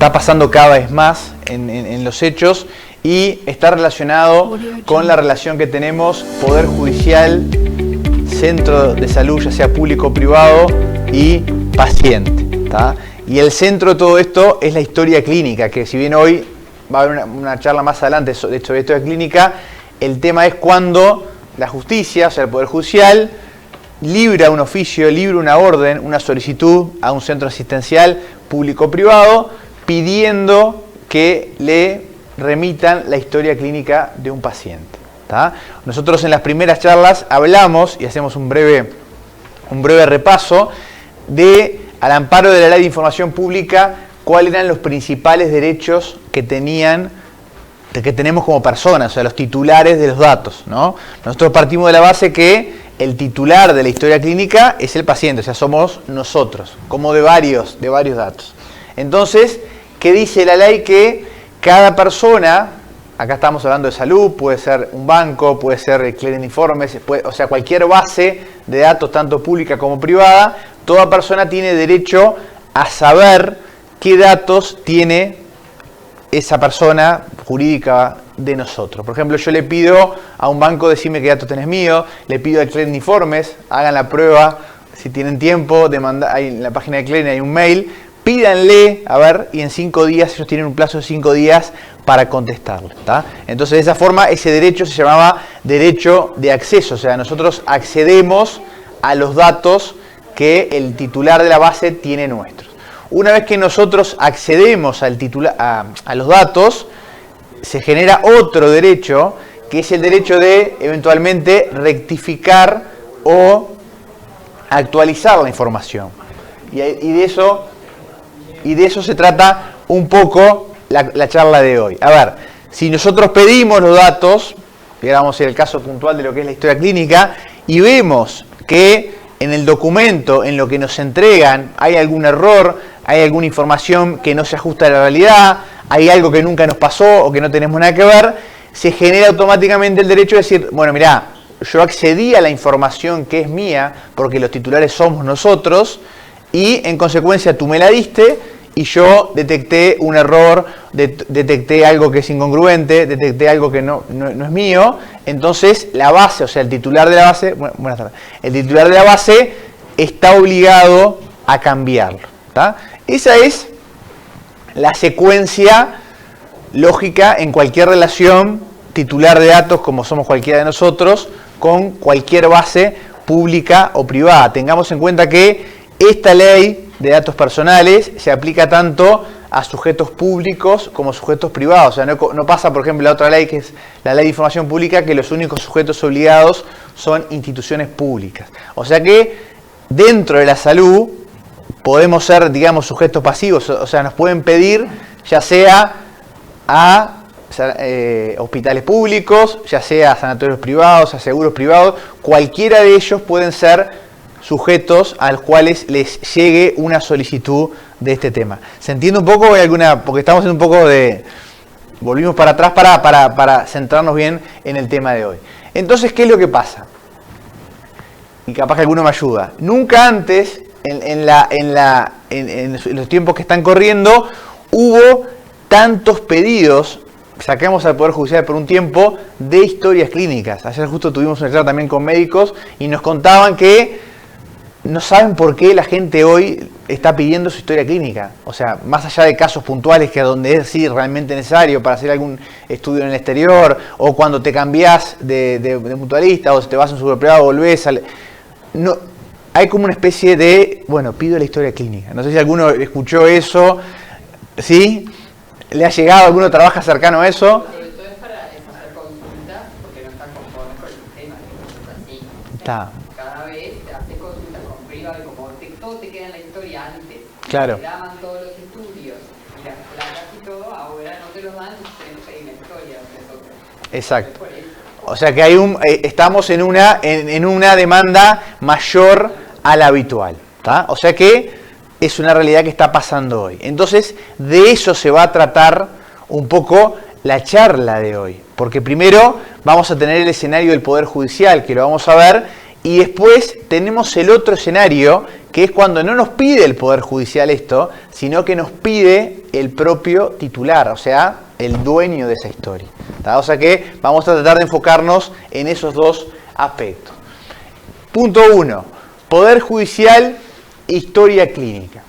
está pasando cada vez más en los hechos y está relacionado con la relación que tenemos Poder Judicial, centro de salud, ya sea público o privado, y paciente, ¿tá? Y el centro de todo esto es la historia clínica, que si bien hoy va a haber una charla más adelante sobre historia clínica, el tema es cuando la justicia, o sea el Poder Judicial, libra un oficio, libra una orden, una solicitud a un centro asistencial público-privado pidiendo que le remitan la historia clínica de un paciente, ¿tá? Nosotros en las primeras charlas hablamos y hacemos un breve repaso de, al amparo de la Ley de Información Pública, cuáles eran los principales derechos que tenemos como personas, o sea, los titulares de los datos, ¿no? Nosotros partimos de la base que el titular de la historia clínica es el paciente, o sea, somos nosotros, como de varios datos. Entonces, ¿qué dice la ley? Que cada persona, acá estamos hablando de salud, puede ser un banco, puede ser clearing informes, o sea, cualquier base de datos, tanto pública como privada, toda persona tiene derecho a saber qué datos tiene esa persona jurídica de nosotros. Por ejemplo, yo le pido a un banco, decime qué datos tenés mío, le pido al clearing informes, hagan la prueba, si tienen tiempo, de mandar, ahí en la página de clearing hay un mail, pídanle, a ver, y en 5 días, ellos tienen un plazo de 5 días para contestarle, ¿tá? Entonces, de esa forma, ese derecho se llamaba derecho de acceso, o sea, nosotros accedemos a los datos que el titular de la base tiene nuestros. Una vez que nosotros accedemos al a los datos, se genera otro derecho, que es el derecho de, eventualmente, rectificar o actualizar la información. Y de eso se trata un poco la charla de hoy. A ver, si nosotros pedimos los datos, digamos el caso puntual de lo que es la historia clínica, y vemos que en el documento, en lo que nos entregan, hay algún error, hay alguna información que no se ajusta a la realidad, hay algo que nunca nos pasó o que no tenemos nada que ver, se genera automáticamente el derecho de decir, bueno, mirá, yo accedí a la información que es mía, porque los titulares somos nosotros, y en consecuencia tú me la diste, y yo detecté un error, detecté algo que es incongruente, detecté algo que no es mío. Entonces la base, o sea el titular de la base, buenas tardes, el titular de la base está obligado a cambiarlo, ¿tá? Esa es la secuencia lógica en cualquier relación titular de datos, como somos cualquiera de nosotros, con cualquier base pública o privada. Tengamos en cuenta que esta ley de datos personales se aplica tanto a sujetos públicos como sujetos privados. O sea, no pasa, por ejemplo, la otra ley, que es la Ley de Información Pública, que los únicos sujetos obligados son instituciones públicas. O sea que dentro de la salud podemos ser, digamos, sujetos pasivos. O sea, nos pueden pedir, ya sea a hospitales públicos, ya sea a sanatorios privados, a seguros privados, cualquiera de ellos pueden ser sujetos a los cuales les llegue una solicitud de este tema. ¿Se entiende un poco? Porque estamos en un poco de... Volvimos para atrás para centrarnos bien en el tema de hoy. Entonces, ¿qué es lo que pasa? Y capaz que alguno me ayuda. Nunca antes, en los tiempos que están corriendo, hubo tantos pedidos, sacamos al Poder Judicial por un tiempo, de historias clínicas. Ayer justo tuvimos una charla también con médicos y nos contaban que no saben por qué la gente hoy está pidiendo su historia clínica. O sea, más allá de casos puntuales que donde es sí realmente necesario para hacer algún estudio en el exterior, o cuando te cambiás de mutualista, o si te vas a un seguro privado, volvés no, hay como una especie de, bueno, pido la historia clínica. No sé si alguno escuchó eso, ¿sí? ¿Le ha llegado? ¿Alguno trabaja cercano a eso? Sobre todo es para hacer consultas porque no están conformes con el sistema, que es así. Está. Cada vez hace consultas con privado y como todo te queda en la historia antes. Claro. Te daban todos los estudios y las placas y todo, ahora no te los dan, entonces tenemos que ir en la historia. Exacto. O sea que hay estamos en una demanda mayor a la habitual, ¿tá? O sea que es una realidad que está pasando hoy. Entonces, de eso se va a tratar un poco la charla de hoy. Porque primero vamos a tener el escenario del Poder Judicial, que lo vamos a ver, y después tenemos el otro escenario, que es cuando no nos pide el Poder Judicial esto, sino que nos pide el propio titular, o sea, el dueño de esa historia. ¿Tá? O sea que vamos a tratar de enfocarnos en esos dos aspectos. Punto 1. Poder Judicial, historia clínica.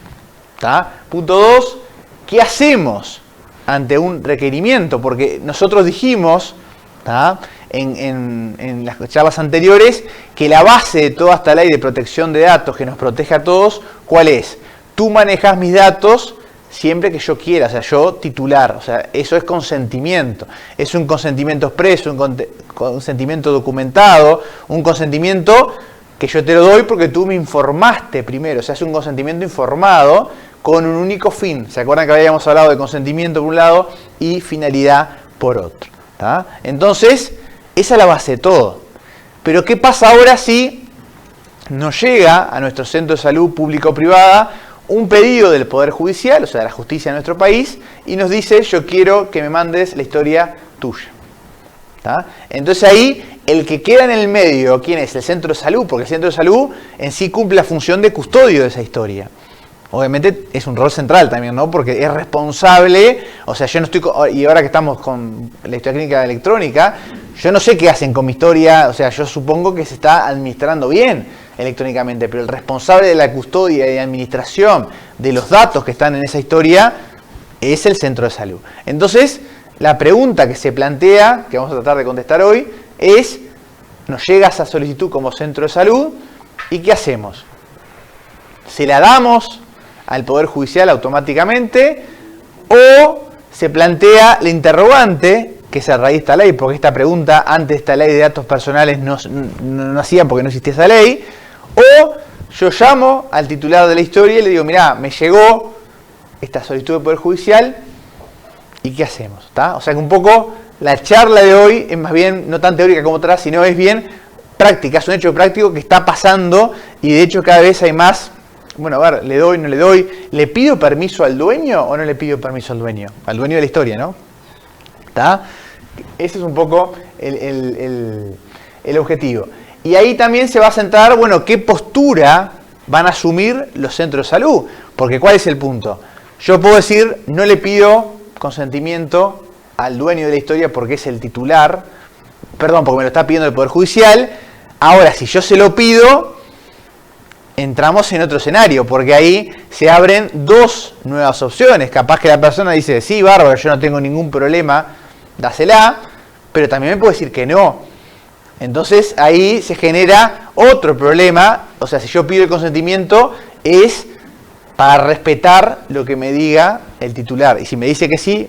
¿Tá? Punto 2. ¿Qué hacemos ante un requerimiento? Porque nosotros dijimos, ¿tá?, en las charlas anteriores, que la base de toda esta ley de protección de datos que nos protege a todos, ¿cuál es? Tú manejas mis datos siempre que yo quiera, o sea, yo titular, o sea, eso es consentimiento. Es un consentimiento expreso, un consentimiento documentado, un consentimiento que yo te lo doy porque tú me informaste primero, o sea, es un consentimiento informado con un único fin. ¿Se acuerdan que habíamos hablado de consentimiento por un lado y finalidad por otro? ¿Tá? Entonces, esa es la base de todo. Pero ¿qué pasa ahora si nos llega a nuestro centro de salud público o privada un pedido del Poder Judicial, o sea, de la justicia de nuestro país, y nos dice, yo quiero que me mandes la historia tuya? ¿Tá? Entonces ahí, el que queda en el medio, ¿quién es? El centro de salud, porque el centro de salud en sí cumple la función de custodio de esa historia. Obviamente es un rol central también, ¿no? Porque es responsable, o sea, yo no estoy, y ahora que estamos con la historia clínica electrónica, yo no sé qué hacen con mi historia, o sea, yo supongo que se está administrando bien electrónicamente, pero el responsable de la custodia y administración de los datos que están en esa historia es el centro de salud. Entonces, la pregunta que se plantea, que vamos a tratar de contestar hoy, es, nos llega esa solicitud como centro de salud, ¿y qué hacemos? ¿Se la damos al Poder Judicial automáticamente o se plantea la interrogante, que es a raíz de esta ley, porque esta pregunta antes de esta ley de datos personales no hacían porque no existía esa ley, o yo llamo al titular de la historia y le digo, mirá, me llegó esta solicitud del Poder Judicial, ¿y qué hacemos? ¿Tá? O sea que un poco la charla de hoy es más bien, no tan teórica como otra, sino es bien práctica, es un hecho práctico que está pasando y de hecho cada vez hay más. Bueno, a ver, le doy, no le doy, ¿le pido permiso al dueño o no le pido permiso al dueño? Al dueño de la historia, ¿no? ¿Está? Ese es un poco el objetivo. Y ahí también se va a centrar, bueno, qué postura van a asumir los centros de salud. Porque ¿cuál es el punto? Yo puedo decir, no le pido consentimiento al dueño de la historia porque es el titular, perdón, porque me lo está pidiendo el Poder Judicial. Ahora, si yo se lo pido, entramos en otro escenario, porque ahí se abren dos nuevas opciones. Capaz que la persona dice, sí, bárbaro, yo no tengo ningún problema, dásela, pero también me puede decir que no. Entonces ahí se genera otro problema, o sea, si yo pido el consentimiento es para respetar lo que me diga el titular. Y si me dice que sí,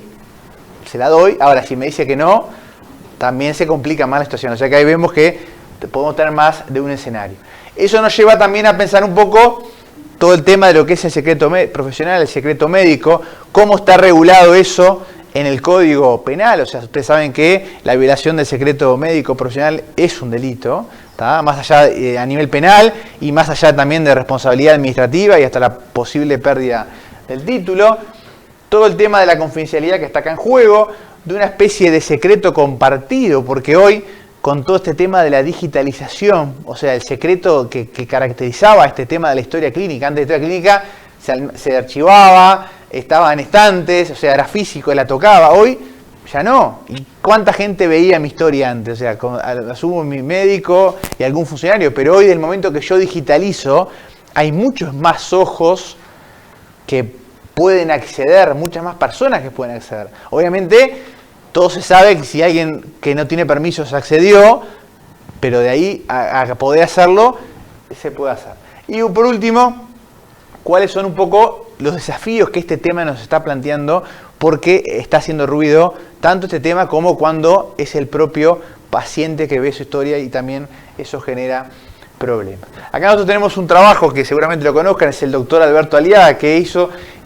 se la doy. Ahora, si me dice que no, también se complica más la situación. O sea que ahí vemos que podemos tener más de un escenario. Eso nos lleva también a pensar un poco todo el tema de lo que es el secreto profesional, el secreto médico, cómo está regulado eso en el Código Penal. O sea, ustedes saben que la violación del secreto médico profesional es un delito, ¿tá? Más allá a nivel penal y más allá también de responsabilidad administrativa y hasta la posible pérdida del título. Todo el tema de la confidencialidad que está acá en juego, de una especie de secreto compartido, porque hoy, con todo este tema de la digitalización, o sea, el secreto que caracterizaba este tema de la historia clínica, antes de la historia clínica se archivaba, estaba en estantes, o sea, era físico, la tocaba, hoy ya no. ¿Y cuánta gente veía mi historia antes? O sea, asumo mi médico y algún funcionario, pero hoy, del momento que yo digitalizo, hay muchos más ojos que pueden acceder, muchas más personas que pueden acceder. Obviamente, todo se sabe que si alguien que no tiene permisos accedió, pero de ahí a poder hacerlo, se puede hacer. Y por último, ¿cuáles son un poco los desafíos que este tema nos está planteando? Porque está haciendo ruido tanto este tema como cuando es el propio paciente que ve su historia y también eso genera problemas. Acá nosotros tenemos un trabajo que seguramente lo conozcan, es el doctor Alberto Aliaga, que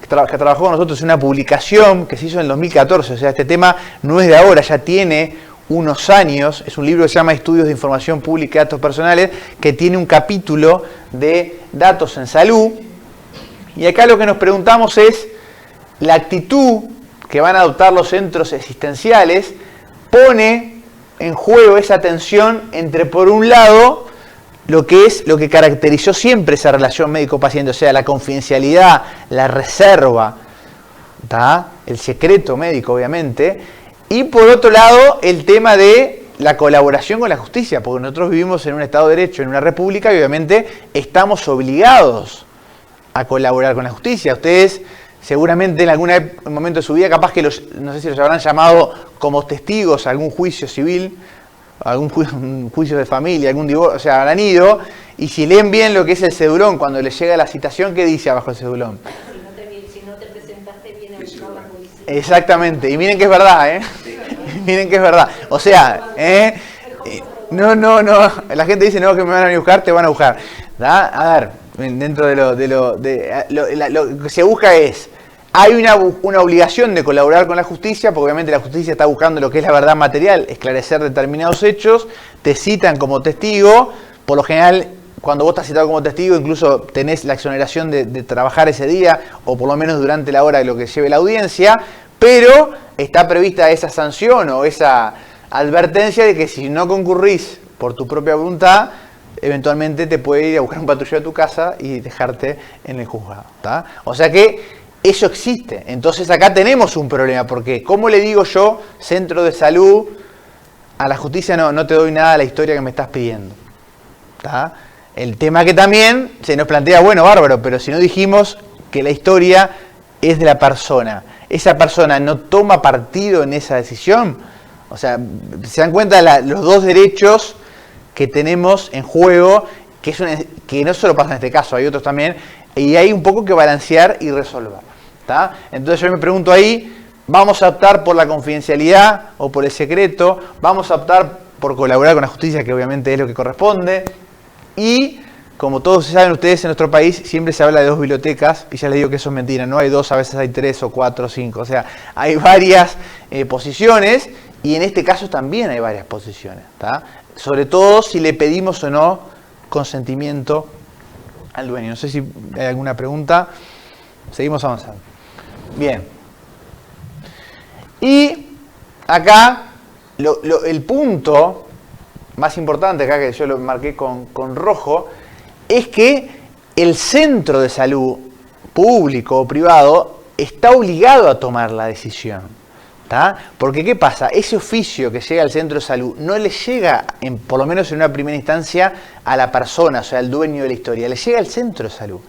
trabajó con nosotros en una publicación que se hizo en el 2014, o sea, este tema no es de ahora, ya tiene unos años, es un libro que se llama Estudios de Información Pública y Datos Personales, que tiene un capítulo de datos en salud, y acá lo que nos preguntamos es, la actitud que van a adoptar los centros asistenciales pone en juego esa tensión entre, por un lado, lo que caracterizó siempre esa relación médico-paciente, o sea, la confidencialidad, la reserva, ¿tá? El secreto médico, obviamente, y por otro lado, el tema de la colaboración con la justicia, porque nosotros vivimos en un Estado de Derecho, en una república, y obviamente estamos obligados a colaborar con la justicia. Ustedes seguramente en algún momento de su vida, capaz que no sé si los habrán llamado como testigos a algún juicio civil, algún juicio de familia, algún divorcio, o sea, habrán ido, y si leen bien lo que es el cedulón, cuando les llega la citación, ¿qué dice abajo el cedulón? Si no te presentaste bien a buscar la policía. Exactamente, y miren que es verdad, ¿eh? Miren que es verdad. O sea, no, la gente dice, no, que me van a venir a buscar, te van a buscar. ¿Da? A ver, dentro de lo que se busca es, hay una obligación de colaborar con la justicia, porque obviamente la justicia está buscando lo que es la verdad material, esclarecer determinados hechos, te citan como testigo, por lo general, cuando vos estás citado como testigo, incluso tenés la exoneración de trabajar ese día, o por lo menos durante la hora de lo que lleve la audiencia, pero está prevista esa sanción o esa advertencia de que si no concurrís por tu propia voluntad, eventualmente te puede ir a buscar un patrullero a tu casa y dejarte en el juzgado, ¿tá? O sea que eso existe. Entonces acá tenemos un problema, porque ¿cómo le digo yo, centro de salud, a la justicia no te doy nada de la historia que me estás pidiendo? ¿Tá? El tema que también se nos plantea, bueno, bárbaro, pero si no dijimos que la historia es de la persona, ¿esa persona no toma partido en esa decisión? O sea, se dan cuenta los dos derechos que tenemos en juego, que no solo pasa en este caso, hay otros también, y hay un poco que balancear y resolver. ¿Tá? Entonces yo me pregunto ahí, ¿vamos a optar por la confidencialidad o por el secreto? ¿Vamos a optar por colaborar con la justicia, que obviamente es lo que corresponde? Y, como todos saben ustedes, en nuestro país siempre se habla de dos bibliotecas, y ya les digo que eso es mentira, no hay dos, a veces hay 3 o 4 o 5, o sea, hay varias posiciones, y en este caso también hay varias posiciones, ¿tá? Sobre todo si le pedimos o no consentimiento al dueño. No sé si hay alguna pregunta. Seguimos avanzando. Bien. Y acá el punto más importante, acá que yo lo marqué con rojo, es que el centro de salud, público o privado, está obligado a tomar la decisión. ¿Tá? Porque ¿qué pasa? Ese oficio que llega al centro de salud no le llega, por lo menos en una primera instancia, a la persona, o sea, al dueño de la historia, le llega al centro de salud.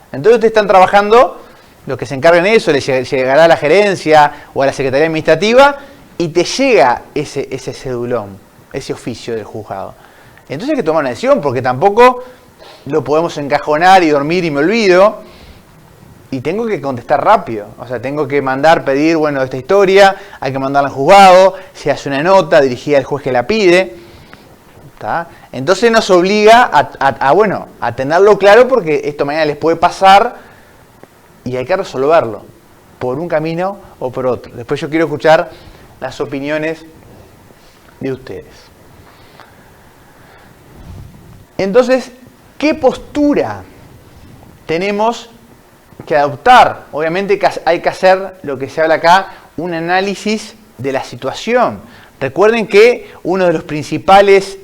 Entonces ustedes están trabajando, los que se encargan de eso, le llegará a la gerencia o a la secretaría administrativa y te llega ese cedulón, ese oficio del juzgado. Entonces hay que tomar una decisión, porque tampoco lo podemos encajonar y dormir y me olvido. Y tengo que contestar rápido, o sea, tengo que pedir, bueno, esta historia, hay que mandarla al juzgado, se hace una nota dirigida al juez que la pide, ¿tá? Entonces nos obliga a tenerlo claro, porque esto mañana les puede pasar y hay que resolverlo, por un camino o por otro. Después yo quiero escuchar las opiniones de ustedes. Entonces, ¿qué postura tenemos que adoptar? Obviamente hay que hacer lo que se habla acá, un análisis de la situación. Recuerden que uno de los principales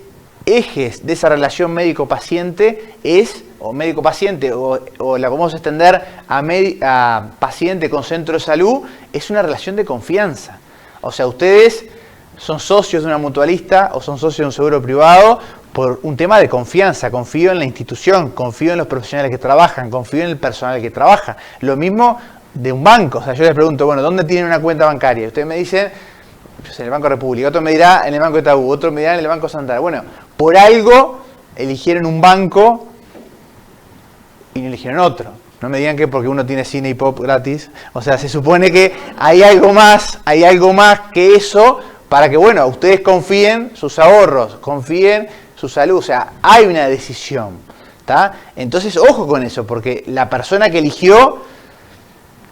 ejes de esa relación médico-paciente es, o médico-paciente, o la vamos a extender a paciente con centro de salud, es una relación de confianza. O sea, ustedes son socios de una mutualista o son socios de un seguro privado por un tema de confianza. Confío en la institución, confío en los profesionales que trabajan, confío en el personal que trabaja. Lo mismo de un banco. O sea, yo les pregunto, bueno, ¿dónde tienen una cuenta bancaria? Y ustedes me dicen, en el Banco República, otro me dirá en el Banco Itaú, otro me dirá en el Banco Santander. Bueno, por algo eligieron un banco y no eligieron otro. No me digan que porque uno tiene cine y pop gratis. O sea, se supone que hay algo más que eso para que, bueno, ustedes confíen sus ahorros, confíen su salud. O sea, hay una decisión, ¿tá? Entonces, ojo con eso, porque la persona que eligió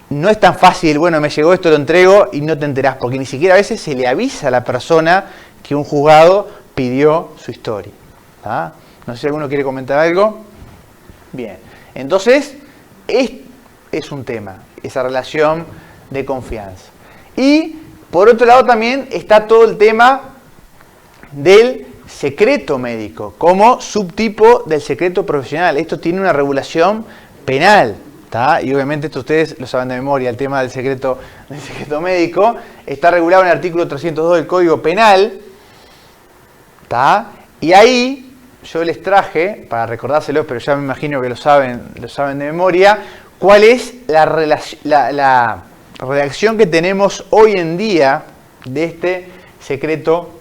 no es tan fácil, bueno, me llegó esto, lo entrego y no te enterás, porque ni siquiera a veces se le avisa a la persona que un juzgado pidió su historia, ¿tá? No sé si alguno quiere comentar algo. Bien, entonces, es un tema, esa relación de confianza. Y, por otro lado, también está todo el tema del secreto médico, como subtipo del secreto profesional. Esto tiene una regulación penal, ¿tá? Y obviamente esto ustedes lo saben de memoria, el tema del secreto médico está regulado en el artículo 302 del Código Penal, ¿tá? Y ahí yo les traje, para recordárselos, pero ya me imagino que lo saben de memoria, cuál es la redacción que tenemos hoy en día de este secreto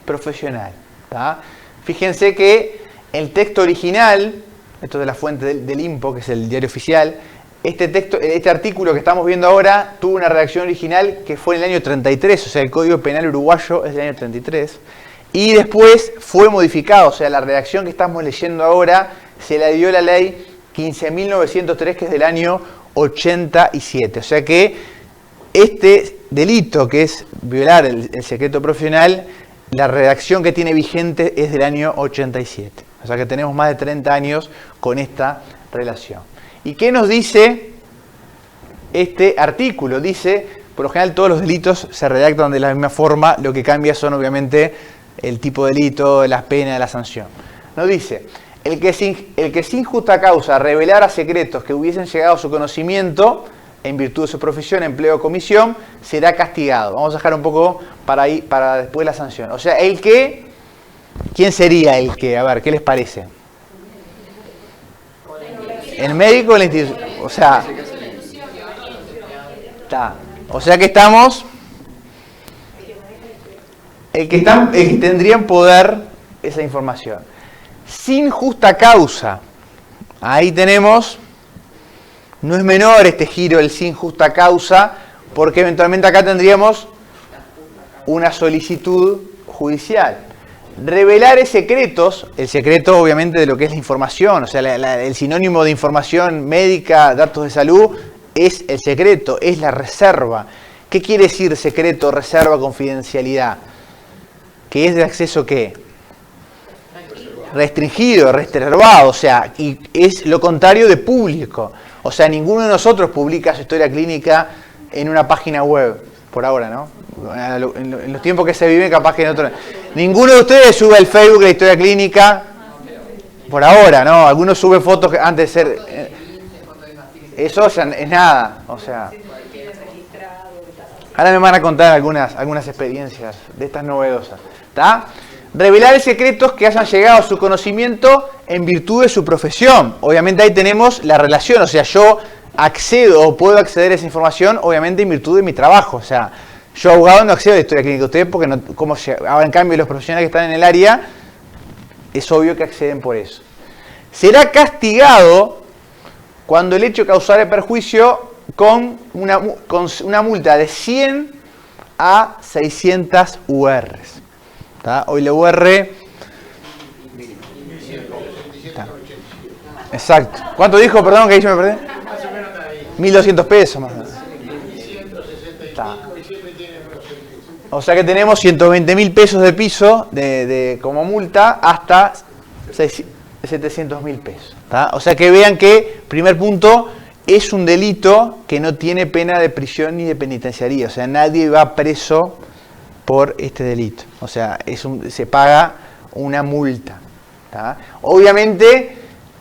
profesional, ¿tá? Fíjense que el texto original, esto es de la fuente del INPO, que es el diario oficial, este artículo que estamos viendo ahora tuvo una redacción original que fue en el año 33, o sea, el Código Penal uruguayo es del año 33, y después fue modificado, o sea, la redacción que estamos leyendo ahora se la dio la ley 15.903, que es del año 87, o sea que este delito, que es violar el secreto profesional, la redacción que tiene vigente es del año 87. O sea que tenemos más de 30 años con esta relación. ¿Y qué nos dice este artículo? Dice, por lo general todos los delitos se redactan de la misma forma, lo que cambia son obviamente el tipo de delito, las penas, la sanción. Nos dice, el que sin justa causa revelara secretos que hubiesen llegado a su conocimiento en virtud de su profesión, empleo o comisión, será castigado. Vamos a dejar un poco para después la sanción. O sea, ¿quién sería el que? A ver, ¿qué les parece? El médico o la institución. O sea, que estamos. El que tendría en poder esa información. Sin justa causa. Ahí tenemos. No es menor este giro, el sin justa causa, porque eventualmente acá tendríamos una solicitud judicial. Revelar secretos, el secreto obviamente de lo que es la información, o sea, el sinónimo de información médica, datos de salud, es el secreto, es la reserva. ¿Qué quiere decir secreto, reserva, confidencialidad? ¿Que es de acceso qué? Restringido, reservado, o sea, y es lo contrario de público. O sea, ninguno de nosotros publica su historia clínica en una página web, por ahora, ¿no? En los tiempos que se viven, capaz que en otro. Ninguno de ustedes sube al Facebook la historia clínica, por ahora, ¿no? Algunos suben fotos que antes de ser. Eso ya es nada, o sea. Ahora me van a contar algunas experiencias de estas novedosas, ¿está? Revelar secretos que hayan llegado a su conocimiento en virtud de su profesión. Obviamente ahí tenemos la relación, o sea, yo accedo o puedo acceder a esa información, obviamente en virtud de mi trabajo. O sea, yo abogado no accedo a la historia clínica de ustedes porque no, ahora en cambio los profesionales que están en el área, es obvio que acceden por eso. Será castigado cuando el hecho causare perjuicio con una multa de 100 a 600 URs. ¿Tá? Hoy la UR... ¿Tá? Exacto. ¿Cuánto dijo? Perdón, que ahí yo me perdí. 1.200 pesos más o menos. ¿Tá? O sea que tenemos 120.000 pesos de piso como multa hasta 700.000 pesos. ¿Tá? O sea que vean que, primer punto, es un delito que no tiene pena de prisión ni de penitenciaría. O sea, nadie va preso por este delito. O sea, se paga una multa. ¿Tá? Obviamente,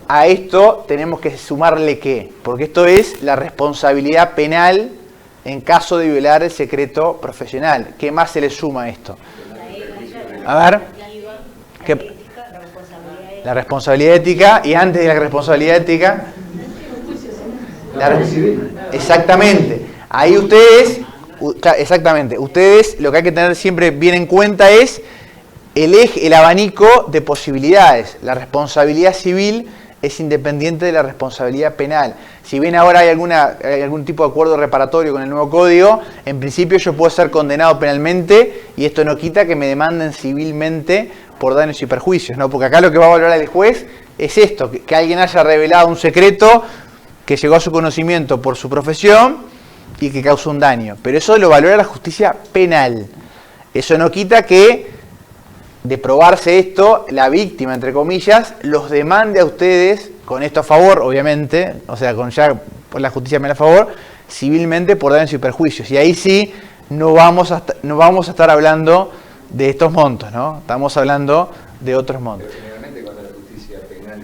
a esto tenemos que sumarle ¿qué? Porque esto es la responsabilidad penal en caso de violar el secreto profesional. ¿Qué más se le suma a esto? A ver. ¿Qué? La responsabilidad ética, y antes de la responsabilidad ética, exactamente. Ahí ustedes lo que hay que tener siempre bien en cuenta es el abanico de posibilidades. La responsabilidad civil es independiente de la responsabilidad penal. Si bien ahora hay algún tipo de acuerdo reparatorio con el nuevo código, en principio yo puedo ser condenado penalmente y esto no quita que me demanden civilmente por daños y perjuicios, ¿no? Porque acá lo que va a valorar el juez es esto, que alguien haya revelado un secreto que llegó a su conocimiento por su profesión y que causó un daño. Pero eso lo valora la justicia penal. Eso no quita que, de probarse esto, la víctima, entre comillas, los demande a ustedes, con esto a favor, obviamente, o sea, con ya por la justicia penal a favor, civilmente por daños y perjuicios. Y ahí sí no vamos a estar hablando de estos montos, ¿no? Estamos hablando de otros montos. Pero generalmente cuando la justicia penal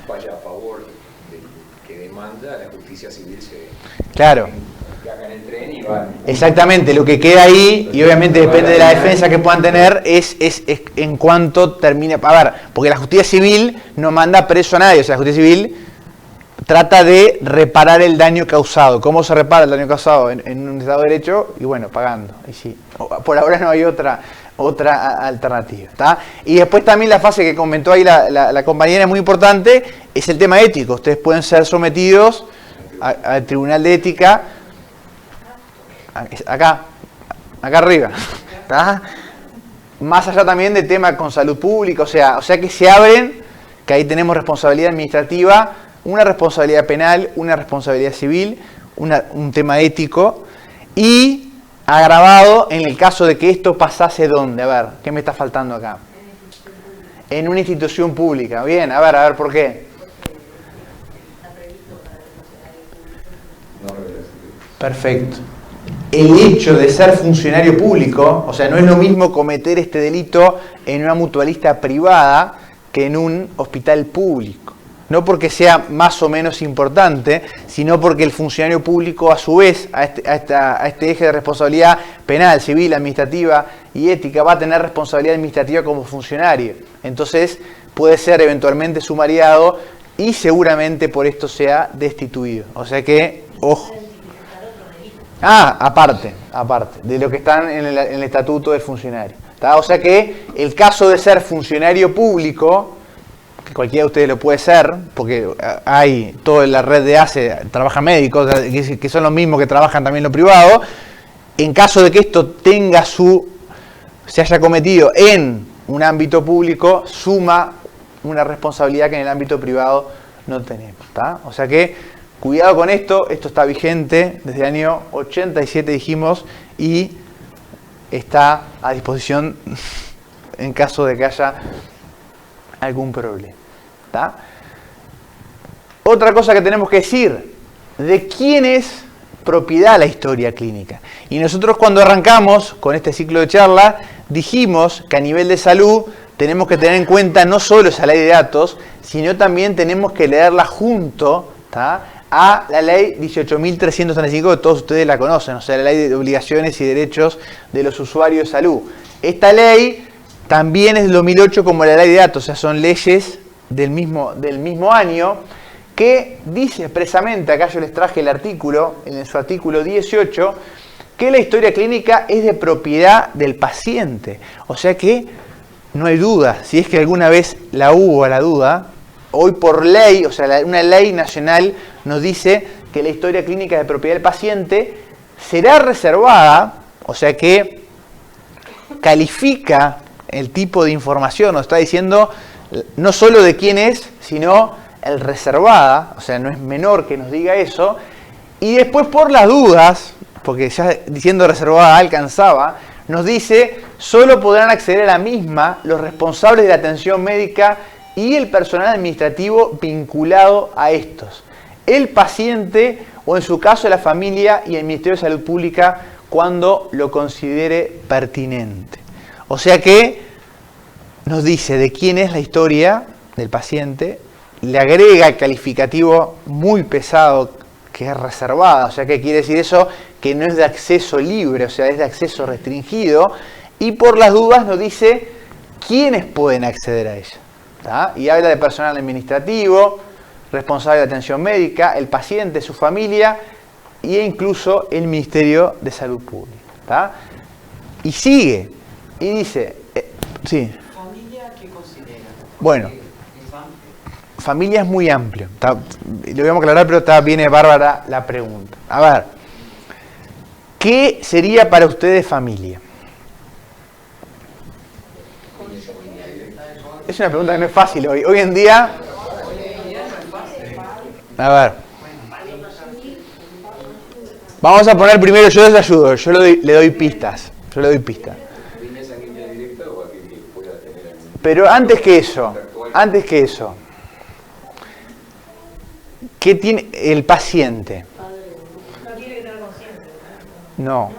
falla a favor del que demanda, la justicia civil se... Claro. Cagan el tren y van. Exactamente, lo que queda ahí, y obviamente depende de la defensa que puedan tener, es en cuanto termine. A ver, porque la justicia civil no manda preso a nadie, o sea, la justicia civil trata de reparar el daño causado. ¿Cómo se repara el daño causado? En un Estado de Derecho, y bueno, pagando. Y sí, por ahora no hay otra alternativa. ¿Tá? Y después también la fase que comentó ahí la compañera es muy importante, es el tema ético. Ustedes pueden ser sometidos al Tribunal de Ética, acá arriba. ¿Tá? Más allá también del tema con salud pública, o sea que se abren, que ahí tenemos responsabilidad administrativa, una responsabilidad penal, una responsabilidad civil, un tema ético, y agravado en el caso de que esto pasase ¿dónde? A ver, ¿qué me está faltando acá? En una institución pública. Bien, a ver, ¿por qué? Perfecto. El hecho de ser funcionario público, o sea, no es lo mismo cometer este delito en una mutualista privada que en un hospital público. No porque sea más o menos importante, sino porque el funcionario público, a su vez, a este eje de responsabilidad penal, civil, administrativa y ética, va a tener responsabilidad administrativa como funcionario. Entonces, puede ser eventualmente sumariado y seguramente por esto sea destituido. O sea que, ojo. Aparte de lo que está en el estatuto del funcionario. ¿Tá? O sea que el caso de ser funcionario público, que cualquiera de ustedes lo puede ser, porque hay toda la red de ACE, trabajan médicos, que son los mismos que trabajan también en lo privado, en caso de que esto se haya cometido en un ámbito público, suma una responsabilidad que en el ámbito privado no tenemos. ¿Tá? O sea que, cuidado con esto está vigente desde el año 87, dijimos, y está a disposición en caso de que haya algún problema. ¿Tá? Otra cosa que tenemos que decir, ¿de quién es propiedad la historia clínica? Y nosotros cuando arrancamos con este ciclo de charla, dijimos que a nivel de salud tenemos que tener en cuenta no solo esa ley de datos, sino también tenemos que leerla junto, ¿tá?, a la ley 18.335, que todos ustedes la conocen, o sea, la ley de obligaciones y derechos de los usuarios de salud. Esta ley también es del 2008 como la ley de datos, o sea, son leyes del mismo año, que dice expresamente, acá yo les traje el artículo, en su artículo 18, que la historia clínica es de propiedad del paciente. O sea que no hay duda, si es que alguna vez la hubo la duda, hoy por ley, o sea, una ley nacional nos dice que la historia clínica es de propiedad del paciente, será reservada, o sea que califica el tipo de información, nos está diciendo no solo de quién es, sino el reservada, o sea, no es menor que nos diga eso, y después por las dudas, porque ya diciendo reservada alcanzaba, nos dice, solo podrán acceder a la misma los responsables de la atención médica y el personal administrativo vinculado a estos. El paciente o en su caso la familia y el Ministerio de Salud Pública cuando lo considere pertinente. O sea que nos dice de quién es la historia del paciente, le agrega el calificativo muy pesado que es reservada, o sea que quiere decir eso que no es de acceso libre, o sea es de acceso restringido, y por las dudas nos dice quiénes pueden acceder a ella. ¿Tá? Y habla de personal administrativo, responsable de atención médica, el paciente, su familia e incluso el Ministerio de Salud Pública. ¿Tá? Y sigue, y dice, sí. ¿Familia qué considera? Bueno, Es amplio. familia es muy amplio. Lo voy a aclarar, pero viene bárbara la pregunta. A ver, ¿qué sería para ustedes familia? Es una pregunta que no es fácil hoy. Hoy en día... A ver. Vamos a poner primero, yo les ayudo, yo le doy pistas. Yo le doy pistas. ¿Línea sanguínea directa o aquel que pueda tener algún Pero antes que eso, ¿qué tiene el paciente? No tiene que tener conciencia. No.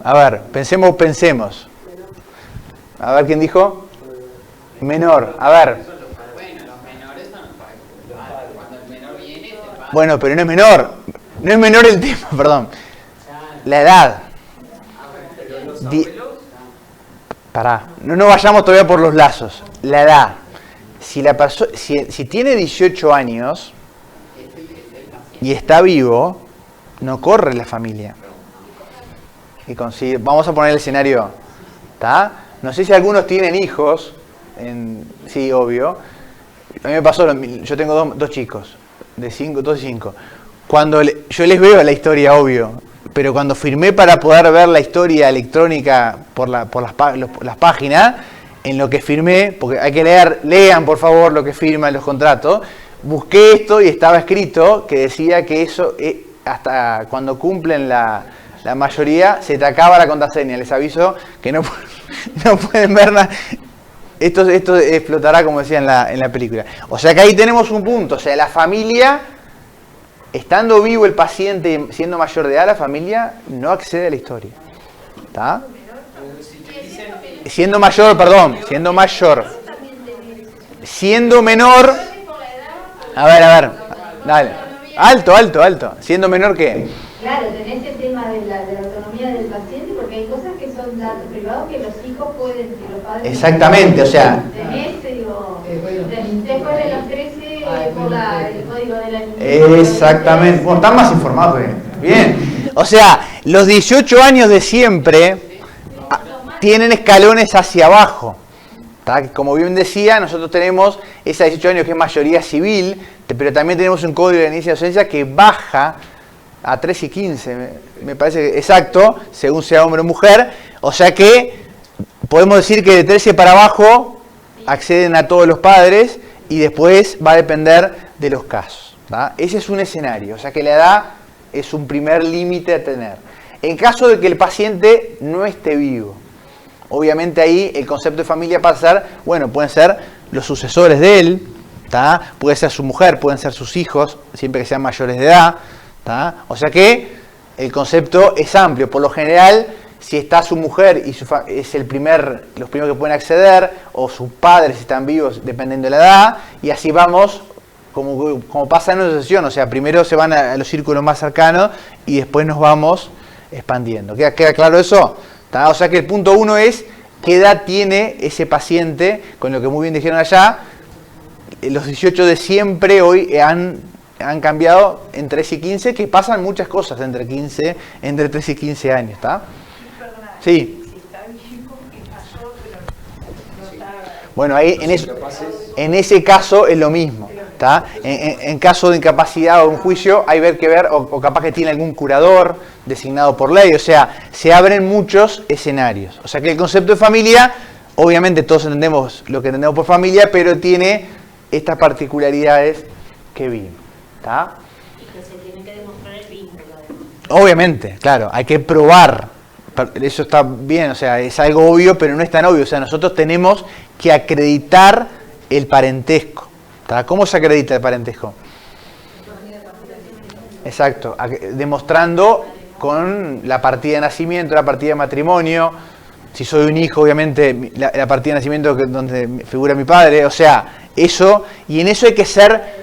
A ver, pensemos. A ver, ¿quién dijo? Menor. A ver. Bueno, los menores son los padres. Cuando el menor viene, se va. Bueno, pero no es menor. No es menor el tema, perdón. La edad. Pará, no vayamos todavía por los lazos. La edad. Si tiene 18 años y está vivo, no corre la familia. Vamos a poner el escenario. ¿Tá? No sé si algunos tienen hijos. Sí, obvio. A mí me pasó, yo tengo dos chicos, de 2 y 5. Cuando yo les veo la historia, obvio, pero cuando firmé para poder ver la historia electrónica por las páginas, en lo que firmé, porque hay que lean por favor lo que firman los contratos, busqué esto y estaba escrito que decía que eso, hasta cuando cumplen la mayoría, se te acaba la contraseña. Les aviso que no pueden ver nada. Esto explotará, como decía en la película. O sea que ahí tenemos un punto. O sea, la familia, estando vivo el paciente, siendo mayor de edad, la familia no accede a la historia. ¿Está? Siendo mayor. Siendo menor. A ver. Dale. Alto. Siendo menor, ¿qué? Claro, tenés el tema de la autonomía del paciente, porque hay cosas que son datos privados que los hijos pueden, que los padres... Exactamente, o sea... Tenés, después de los 13, por el código de la niñez... Exactamente, bueno, están más informados. Bien, o sea, los 18 años de siempre tienen escalones hacia abajo. ¿Tá? Como bien decía, nosotros tenemos esa 18 años que es mayoría civil, pero también tenemos un código de inicio de docencia que baja a 3 y 15, me parece exacto, según sea hombre o mujer. O sea que podemos decir que de 13 para abajo acceden a todos los padres y después va a depender de los casos. ¿Tá? Ese es un escenario, o sea que la edad es un primer límite a tener. En caso de que el paciente no esté vivo, obviamente ahí el concepto de familia pasa a ser, bueno, pueden ser los sucesores de él, ¿tá? Puede ser su mujer, pueden ser sus hijos, siempre que sean mayores de edad. ¿Tá? O sea que el concepto es amplio. Por lo general, si está su mujer y es los primeros que pueden acceder, o sus padres están vivos dependiendo de la edad, y así vamos, como pasa en una asociación. O sea, primero se van a los círculos más cercanos y después nos vamos expandiendo. ¿Queda claro eso? ¿Tá? O sea que el punto 1 es qué edad tiene ese paciente, con lo que muy bien dijeron allá. Los 18 de siempre hoy han cambiado en 3 y 15, que pasan muchas cosas entre 3 y 15 años, ¿está? Sí. Bueno, ahí en ese caso es lo mismo, ¿está? En caso de incapacidad o un juicio hay que ver, o capaz que tiene algún curador designado por ley, o sea, se abren muchos escenarios. O sea que el concepto de familia, obviamente todos entendemos lo que entendemos por familia, pero tiene estas particularidades que vimos. ¿Tá? Y que se tiene que demostrar el vínculo. Obviamente, claro, hay que probar. Eso está bien, o sea, es algo obvio, pero no es tan obvio. O sea, nosotros tenemos que acreditar el parentesco. ¿Tá? ¿Cómo se acredita el parentesco? Exacto, demostrando con la partida de nacimiento, la partida de matrimonio. Si soy un hijo, obviamente, la partida de nacimiento donde figura mi padre. O sea, eso, y en eso hay que ser...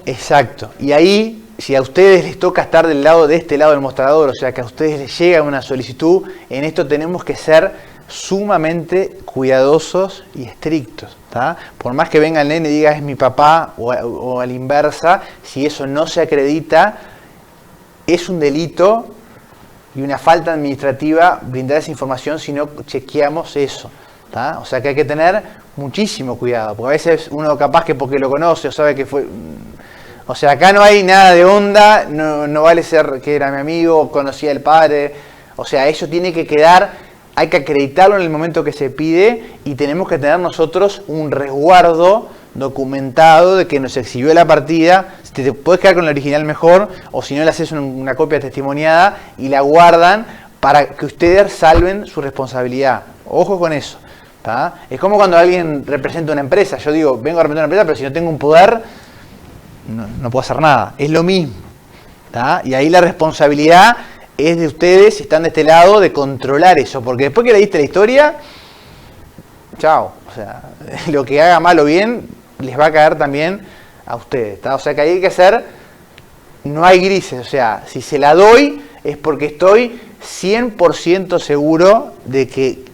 Exacto, y ahí, si a ustedes les toca estar de este lado del mostrador, o sea, que a ustedes les llega una solicitud, en esto tenemos que ser sumamente cuidadosos y estrictos. ¿Tá? Por más que venga el nene y diga es mi papá o a la inversa, si eso no se acredita, es un delito y una falta administrativa brindar esa información si no chequeamos eso. ¿Tá? O sea que hay que tener muchísimo cuidado, porque a veces uno capaz que porque lo conoce o sabe que fue... O sea, acá no hay nada de onda, no vale ser que era mi amigo, conocía al padre. O sea, eso tiene que quedar, hay que acreditarlo en el momento que se pide y tenemos que tener nosotros un resguardo documentado de que nos exhibió la partida. Te puedes quedar con la original mejor, o si no le haces una copia testimoniada y la guardan para que ustedes salven su responsabilidad. Ojo con eso. ¿Tá? Es como cuando alguien representa una empresa. Yo digo, vengo a representar una empresa, pero si no tengo un poder... No puedo hacer nada, es lo mismo. ¿Tá? Y ahí la responsabilidad es de ustedes, si están de este lado, de controlar eso, porque después que leíste la historia, chao, o sea, lo que haga mal o bien, les va a caer también a ustedes. ¿Tá? O sea que ahí hay que hacer, no hay grises, o sea, si se la doy es porque estoy 100% seguro de que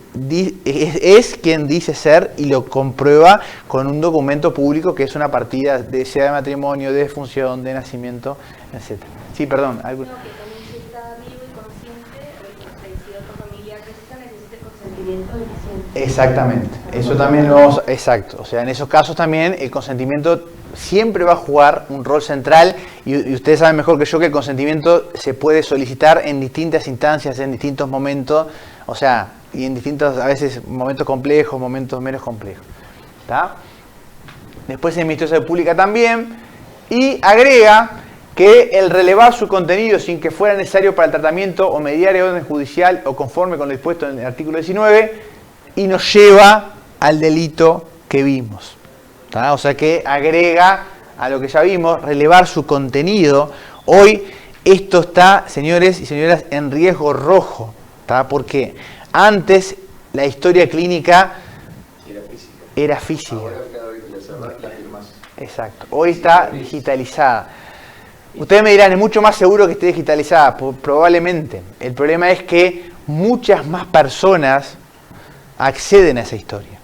es quien dice ser y lo comprueba con un documento público que es una partida de sea de matrimonio, de defunción, de nacimiento, etc. Sí, perdón. ¿Algo? No, que también si está vivo y consciente, o fallecido por familiar, necesita el consentimiento del paciente. Exactamente. Eso también lo vamos... Exacto. O sea, en esos casos también el consentimiento siempre va a jugar un rol central y ustedes saben mejor que yo que el consentimiento se puede solicitar en distintas instancias, en distintos momentos, o sea, y en distintos, a veces, momentos complejos, momentos menos complejos. ¿Tá? Después el Ministerio de Salud Pública también, y agrega que el relevar su contenido sin que fuera necesario para el tratamiento o mediar el orden judicial o conforme con lo dispuesto en el artículo 19, y nos lleva al delito que vimos. ¿Tá? O sea que agrega a lo que ya vimos, relevar su contenido. Hoy esto está, señores y señoras, en riesgo rojo. ¿Tá? ¿Por qué? Antes la historia clínica era física. Ahora cada vez que la cerrás, la firmás. Exacto. Hoy está digitalizada. Ustedes me dirán, es mucho más seguro que esté digitalizada. Probablemente. El problema es que muchas más personas acceden a esa historia.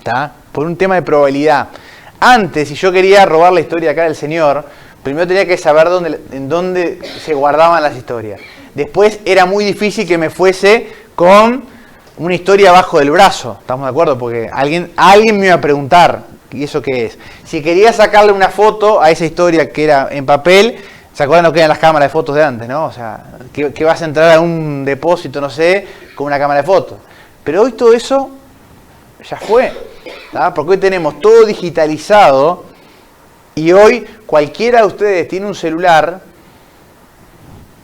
¿Tá? Por un tema de probabilidad. Antes, si yo quería robar la historia acá del señor, primero tenía que saber en dónde se guardaban las historias. Después era muy difícil que me fuese con una historia abajo del brazo. ¿Estamos de acuerdo? Porque alguien me iba a preguntar, ¿y eso qué es? Si quería sacarle una foto a esa historia que era en papel, ¿se acuerdan lo que eran las cámaras de fotos de antes, no? O sea, que vas a entrar a un depósito, no sé, con una cámara de fotos. Pero hoy todo eso ya fue. ¿Tá? Porque hoy tenemos todo digitalizado y hoy cualquiera de ustedes tiene un celular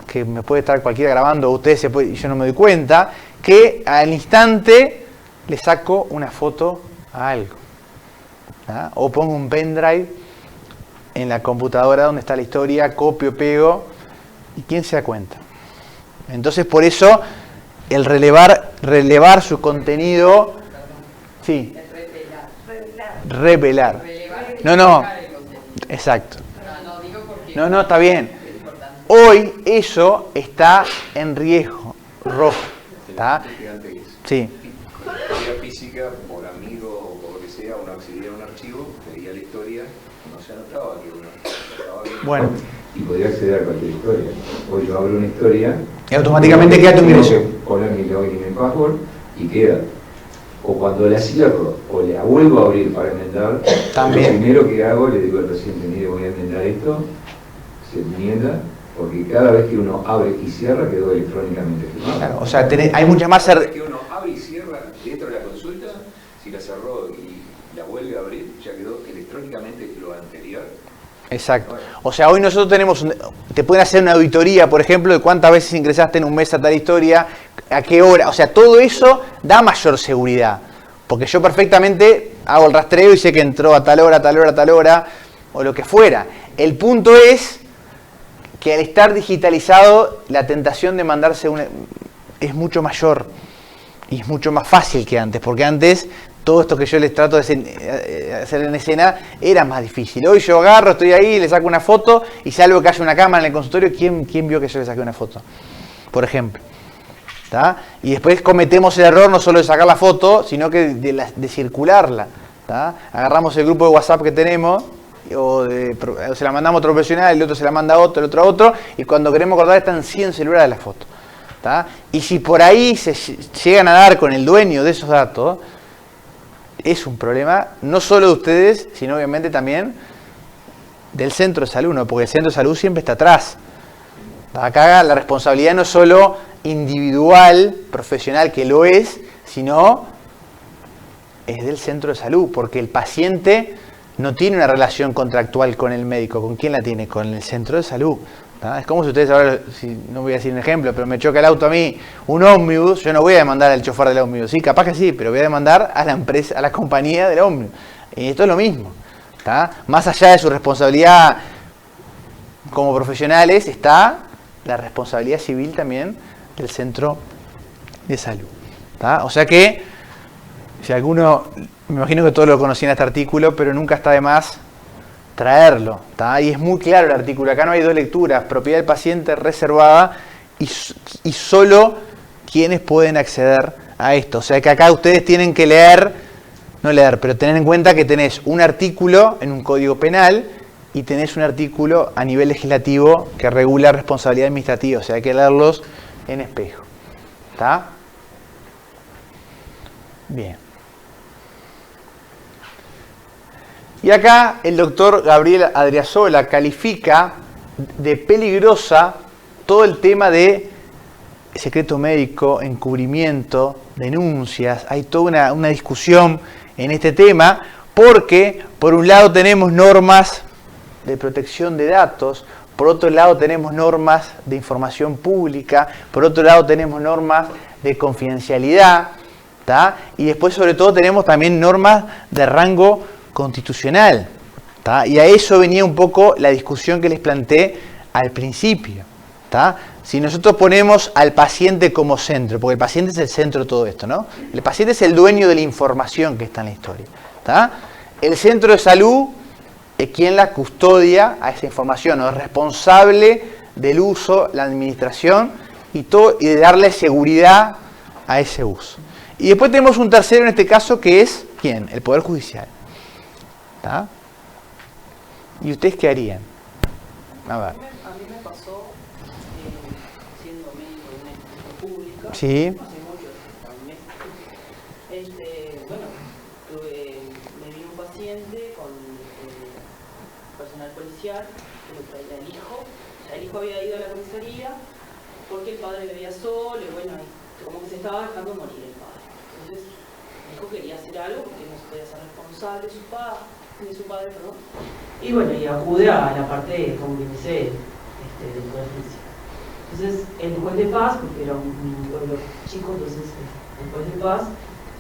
que me puede estar cualquiera grabando, ustedes y yo no me doy cuenta, que al instante le saco una foto a algo. ¿Ah? O pongo un pendrive en la computadora donde está la historia, copio, pego, y ¿quién se da cuenta? Entonces por eso el relevar su contenido, sí, revelar. No, exacto. No, está bien. Hoy eso está en riesgo rojo. ¿Tá? Sí. Historia física, por amigo o por lo que sea, uno accedía a un archivo, veía la historia, no se anotaba que uno estaba bien. Bueno. Y podía acceder a cualquier historia. Hoy yo abro una historia y automáticamente queda tu ingreso. Poner mi login y mi password y queda. O cuando la cierro o la vuelvo a abrir para enmendar, también. Lo primero que hago, le digo al presidente, mire, voy a enmendar esto, se enmienda, porque cada vez que uno abre y cierra quedó electrónicamente firmado. Claro, o sea, hay muchas más... Cada vez que uno abre y cierra dentro de la consulta, si la cerró y la vuelve a abrir, ya quedó electrónicamente lo anterior. Exacto. O sea, hoy nosotros tenemos, te pueden hacer una auditoría, por ejemplo, de cuántas veces ingresaste en un mes a tal historia, a qué hora. O sea, todo eso da mayor seguridad. Porque yo perfectamente hago el rastreo y sé que entró a tal hora, a tal hora, a tal hora, o lo que fuera. El punto es que al estar digitalizado, la tentación de mandarse es mucho mayor y es mucho más fácil que antes, porque antes todo esto que yo les trato de hacer en escena era más difícil. Hoy yo agarro, estoy ahí, le saco una foto y salvo que haya una cámara en el consultorio, ¿quién vio que yo le saqué una foto? Por ejemplo. ¿Tá? Y después cometemos el error no solo de sacar la foto, sino que de circularla. ¿Tá? Agarramos el grupo de WhatsApp que tenemos, o se la mandamos a otro profesional, el otro se la manda a otro, el otro a otro, y cuando queremos acordar están 100 celulares de la foto. ¿Tá? Y si por ahí se llegan a dar con el dueño de esos datos, es un problema no solo de ustedes, sino obviamente también del centro de salud, ¿no? Porque el centro de salud siempre está atrás. Acá la responsabilidad no es solo individual, profesional, que lo es, sino es del centro de salud, porque el paciente no tiene una relación contractual con el médico. ¿Con quién la tiene? Con el centro de salud. ¿Tá? Es como si ustedes ahora, no voy a decir un ejemplo, pero me choca el auto a mí, un ómnibus, yo no voy a demandar al chofer del ómnibus, sí, capaz que sí, pero voy a demandar a la empresa, a la compañía del ómnibus. Y esto es lo mismo. ¿Tá? Más allá de su responsabilidad como profesionales, está la responsabilidad civil también del centro de salud. ¿Tá? O sea que, si alguno, me imagino que todos lo conocían este artículo, pero nunca está de más traerlo. ¿Tá? Y es muy claro el artículo, acá no hay dos lecturas, propiedad del paciente reservada y solo quienes pueden acceder a esto. O sea que acá ustedes tienen que pero tener en cuenta que tenés un artículo en un código penal y tenés un artículo a nivel legislativo que regula responsabilidad administrativa, o sea hay que leerlos en espejo. ¿Está? Bien. Y acá el doctor Gabriel Adriasola califica de peligrosa todo el tema de secreto médico, encubrimiento, denuncias. Hay toda una discusión en este tema porque por un lado tenemos normas de protección de datos, por otro lado tenemos normas de información pública, por otro lado tenemos normas de confidencialidad, ¿tá? Y después sobre todo tenemos también normas de rango constitucional, ¿tá? Y a eso venía un poco la discusión que les planteé al principio, ¿tá? Si nosotros ponemos al paciente como centro, porque el paciente es el centro de todo esto, ¿no? El paciente es el dueño de la información que está en la historia, ¿tá? El centro de salud es quien la custodia a esa información, ¿no? Es responsable del uso, la administración y de darle seguridad a ese uso. Y después tenemos un tercero en este caso que es, ¿quién? El Poder Judicial. ¿Tá? ¿Y ustedes qué harían? A ver. A mí me pasó, siendo médico de una institución pública, Sí. hace mucho también. Bueno, me vino un paciente con personal policial que lo traía el hijo. O sea, el hijo había ido a la comisaría porque el padre bebía solo y bueno, como que se estaba dejando morir el padre. Entonces, el hijo quería hacer algo porque no se podía ser responsable de su padre. Y bueno, y acude a la parte, como que dice, del Poder Judicial. Entonces, el juez de paz, porque era un pueblo chico, entonces el juez de paz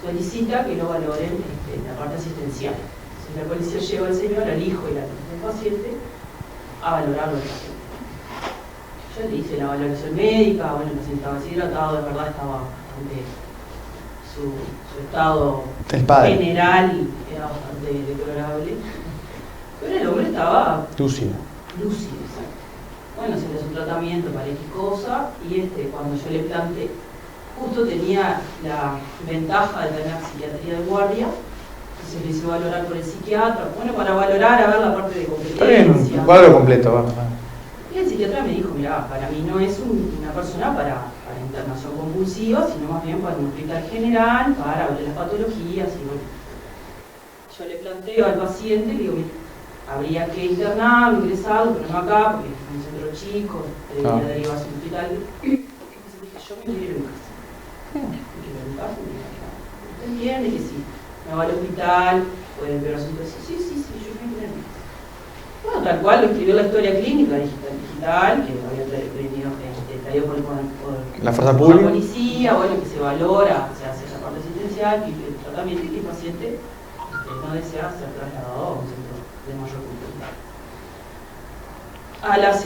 solicita que lo valoren la parte asistencial. Entonces, la policía lleva al señor, al hijo y al paciente a valorarlo al paciente. Yo le hice la valoración médica, bueno, el paciente estaba deshidratado, de verdad estaba bastante. Su estado general era bastante deplorable, pero el hombre estaba lúcido, exacto. Bueno, se le hizo un tratamiento para X cosa y cuando yo le planteé, justo tenía la ventaja de tener psiquiatría de guardia, se le hizo valorar por el psiquiatra, bueno, para valorar, a ver la parte de competencia. Está bien, un cuadro completo, vamos. Y el psiquiatra me dijo, mira, para mí no es una persona para internación compulsiva, sino más bien para un hospital general, para ver las patologías y bueno. Yo le planteo al paciente, le digo, mira, habría que internarlo, ingresarlo, pero no acá, porque es un centro chico, debería derivarse a un hospital. Entonces dije, yo me quiero ir a mi casa. Me quiero ir a mi casa, ¿usted entiende que sí? Me va al hospital, puede empeorar su situación. Sí, yo me quiero ir a mi casa. Bueno, tal cual lo escribió la historia clínica digital, que había traído por la fuerza pública, la policía, bueno, que se valora, se hace la parte asistencial, y el tratamiento y que el paciente no desea ser trasladado a un centro de mayor complejidad. A las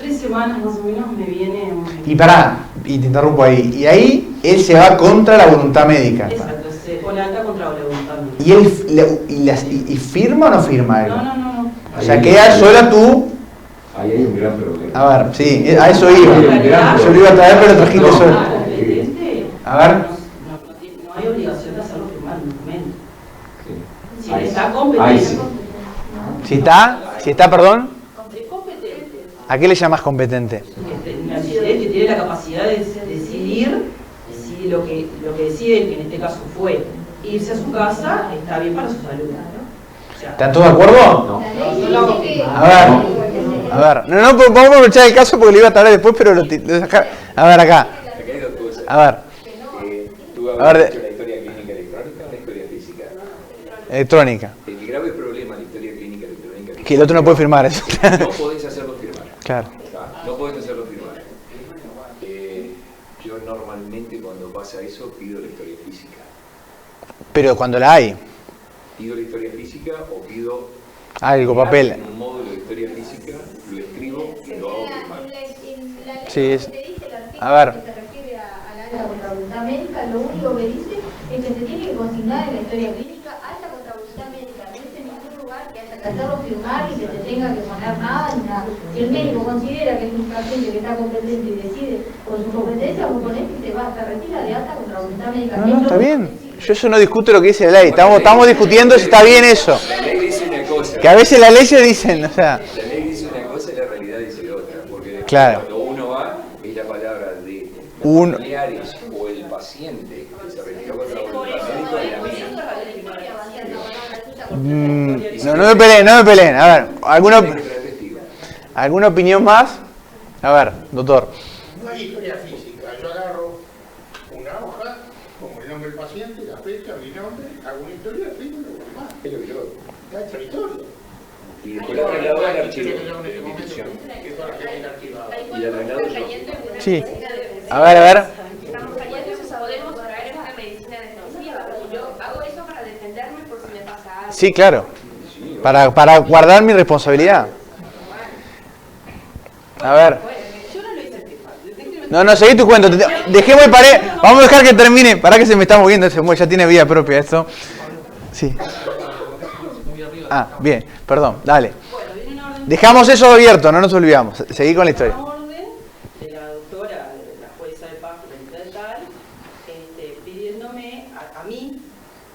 3 semanas más o menos me viene Y pará, y te interrumpo ahí. Y ahí él se va contra la voluntad médica. Exacto, se pone alta contra la voluntad médica. ¿Y él y firma o no firma él? No. O sea, queda sola tú. Ahí hay un gran problema. A ver, sí, a eso iba. Yo lo iba a traer, pero trajiste sola. A ver. No hay obligación de hacerlo firmar el documento. Sí. Si él está competente. Si está, perdón. Es competente. ¿A qué le llamas competente? Que tiene la capacidad de decidir si lo que decide, que en este caso fue irse a su casa, está bien para su salud. O sea, ¿Están todos de acuerdo? La ley dice que... A ver. No, vamos a aprovechar el caso porque lo iba a traer después, pero lo sacar. A ver, acá. Acá hay dos cosas. A ver. ¿Tú A ver, habías hecho la historia clínica electrónica o la historia física? Electrónica. El grave problema de la historia clínica electrónica es Que el otro no puede firmar eso. no podés hacerlo firmar. Claro. No podés hacerlo firmar. Yo normalmente cuando pasa eso pido la historia física. Pero cuando la hay. Pido la historia física o pido Algo, papel. un módulo de historia física, lo escribo y lo hago firmar. Sí, es. A ver. Que se refiere al alta contra voluntad médica, lo único que dice es que se tiene que consignar en la historia clínica alta contra voluntad médica. No dice en ningún lugar que haya que hacerlo firmar y que se tenga que poner nada ni nada. Si el médico considera que es un paciente que está competente y decide con su competencia, vos ponés que se retira de alta contra voluntad médica. No, está bien. Yo eso no discuto lo que dice la ley. Estamos discutiendo si está bien eso. La ley dice una cosa. Que a veces las leyes dicen, o sea. La ley dice una cosa y la realidad dice otra. Porque Claro. cuando uno va, es la palabra de los Un- familiares o el paciente que se retiró contra la voluntad médica y la mía. No me peleen. A ver, Hay que traer testigo. ¿alguna opinión más? A ver, doctor. No hay historia física. Yo agarro una hoja, como el nombre del paciente, la fecha, mi nombre, hago una historia, firmo y lo voy más. Es lo que yo. Ya está la historia. Y después la traslado al archivo Que yo en de ese momento, institución. que es para que quede archivado. Y la traslado yo. Sí. A ver. Estamos cayendo si podemos traer esta medicina defensiva. Yo hago eso para defenderme por si me pasa algo. Sí, claro. Para guardar mi responsabilidad. A ver. yo no lo hice firmar. No, seguí tu cuento. Dejemos el pared. Vamos a dejar que termine. Para que se me está moviendo. Ya tiene vida propia esto. Sí. Ah, bien. Perdón. Dale. Bueno, viene una orden. Dejamos eso abierto. No nos olvidamos. Seguí con la historia. Una orden de la doctora, de la jueza de paz, tal, pidiéndome a mí,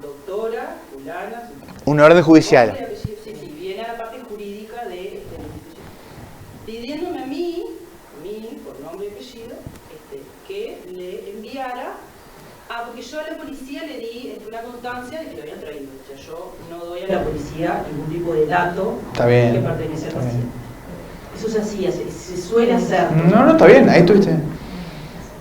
doctora, fulana, Una orden judicial. sí, viene a la parte jurídica de la institución. Pidiéndome a mí, por nombre y apellido, que le enviara. Porque yo a la policía le di una constancia de que lo habían traído. O sea, yo no doy a la policía ningún tipo de dato Está bien, que pertenece al está paciente. Eso se hacía, se suele hacer. No, está bien. Ahí estuviste.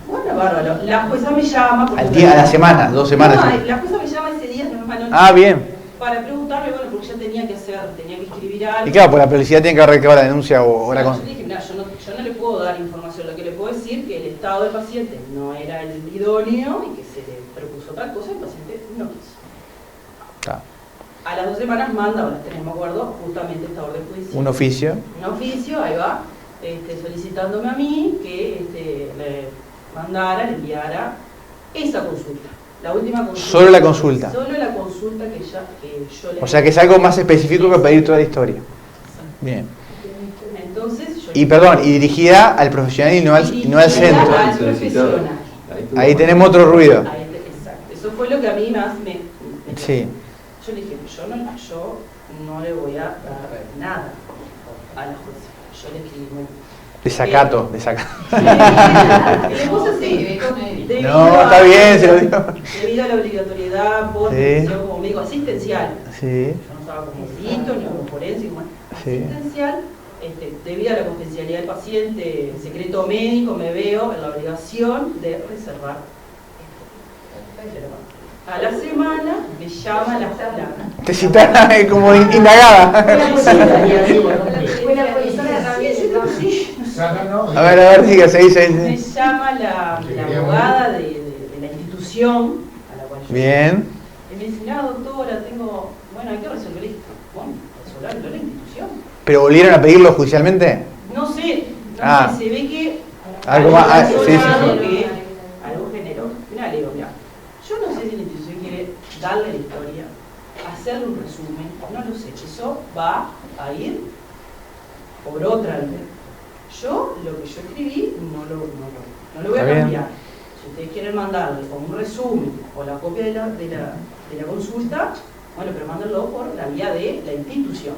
Bueno, bárbaro. La jueza me llama. porque- Al día, a la semana, 2 semanas. No, la jueza me llama ese día, no, Ah, bien. para preguntarme, bueno, porque ya tenía que escribir algo. Y claro, pues la policía tiene que recabar la denuncia o la Yo cosa. le dije, mira, yo no le puedo dar información, lo que le puedo decir que el estado del paciente no era el idóneo y que se le propuso tal cosa, el paciente no quiso. Claro. A las 2 semanas manda, o las 3, no me acuerdo, justamente esta orden judicial. Un oficio. Un oficio, ahí va, solicitándome a mí que le mandara, le enviara esa consulta. La última consulta. Solo la consulta. Solo la consulta que yo le O sea que es algo más específico que pedir toda la historia. Bien. Entonces, yo Y perdón, y dirigida al profesional y no al dirigida centro. al profesional. Ahí tenemos otro ruido. Ahí, exacto. Eso fue lo que a mí más me Sí. Yo le dije, yo no le voy a dar nada a la jueza. Yo le escribí muy Desacato. Y le puse así. debido No, está bien, se lo digo. Debido a la obligatoriedad por Sí. profesión como médico asistencial. Sí, Yo no estaba como perito ni como forense, como Sí. asistencial. Debido a la confidencialidad del paciente, el secreto médico, me veo en la obligación de reservar. A la semana me llama la fulana. te citaron como indagada. Buena profesora de radio. A ver, diga, Me seguí. llama la abogada de la institución a la cual yo. Bien. Y me dice, mira doctora, tengo bueno, hay que resolver esto. Bueno, resolverlo la institución. ¿Pero volvieron a pedirlo judicialmente? No sé, se ve que algo más, sí. Sí. Algo generó. Mirá, le digo, mira, yo no sé si la institución quiere darle la historia, hacerle un resumen, no lo sé, eso va a ir por otra vía. Yo, lo que yo escribí, no lo voy a cambiar. Si ustedes quieren mandarle como un resumen o la copia de la consulta, bueno, pero mándenlo por la vía de la institución.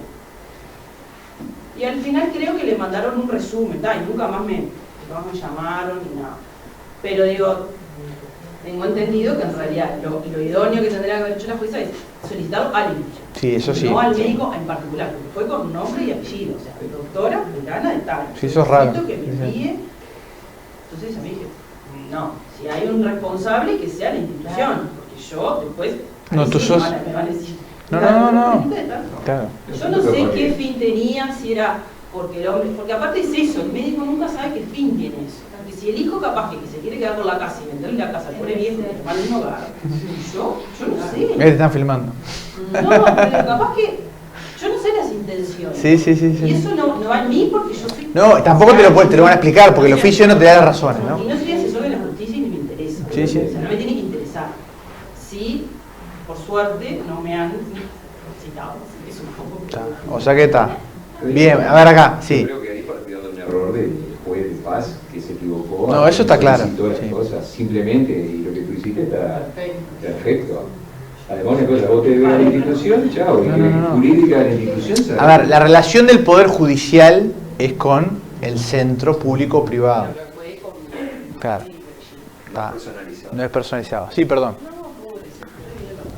Y al final creo que le mandaron un resumen, y nunca más me llamaron ni nada. Pero digo, tengo entendido que en realidad lo idóneo que tendría que haber hecho la jueza es solicitarlo a la institución. Sí, eso sí. No al médico en particular, porque fue con nombre y apellido, o sea, doctora fulana de tal. Sí, eso es raro. Que me envíe. Entonces a mí dije, no, si hay un responsable que sea la institución, porque yo después no, tú sos... me van a decir. No. Claro. Yo no sé qué fin tenía, si era porque el hombre, porque aparte es eso, el médico nunca sabe qué fin tiene eso. Porque si el hijo capaz que se quiere quedar con la casa y venderle la casa al pobre viejo y tomarle un hogar, yo no sé. Te están filmando. No, pero capaz que yo no sé las intenciones. Sí. Y eso no va en mí porque yo soy... No, tampoco te lo van a explicar porque el oficio no te da las razones, ¿no? Y no soy asesor de la justicia y ni me interesa. Sí. O sea, no me tiene que interesar. Sí, por suerte, no me han citado. Así que es un poco... O sea que está. Bien, a ver acá, sí. Yo creo que ahí partió de un error del juez de paz que se equivocó. No, eso está claro. Todas las cosas, simplemente, y lo que tú hiciste está perfecto. Además, una cosa, vos te debes a la institución, chao, No. Jurídica de la institución. A ver, la relación del Poder Judicial es con el centro público-privado. Claro. No es personalizado. Sí, perdón.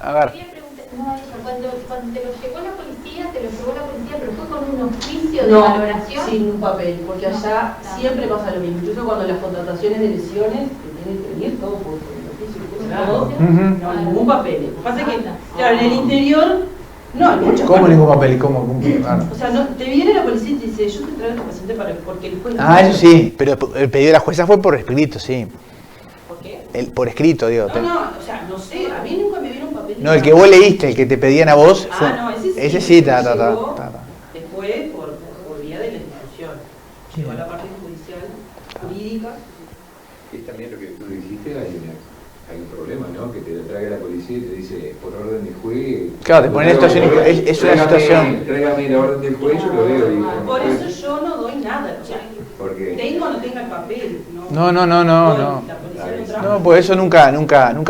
A ver. Cuando te lo llevó la policía, pero fue con un oficio de valoración. Sin un papel, porque allá siempre pasa lo mismo. Incluso cuando las contrataciones de lesiones, que tienen que venir todo por el oficio, todo, no hay ningún papel. Lo que pasa es que, claro, en el interior no hay mucho. ¿Cómo ningún papel? ¿Cómo? Claro. O sea, no, te viene la policía y te dice, yo te traigo a tu paciente porque el juez... Eso sí, pero el pedido de la jueza fue por escrito, sí. ¿Por qué? Por escrito, digo. No, o sea, no sé, a mí nunca me vieron un papel. No, el que vos leíste, el que te pedían a vos, fue... no, ese sí, Después, por vía de la institución. Llegó a la parte judicial, jurídica. Es también lo que tú dijiste, hay un problema, ¿no? Que te lo traiga la policía y te dice, por orden del juez... Claro, te ponen en situación, es una situación... Tráigame la orden del juez, yo lo veo y... Por eso yo no doy nada, o sea, porque tengo o no tenga el papel. No. La policía no trabaja. No, pues eso nunca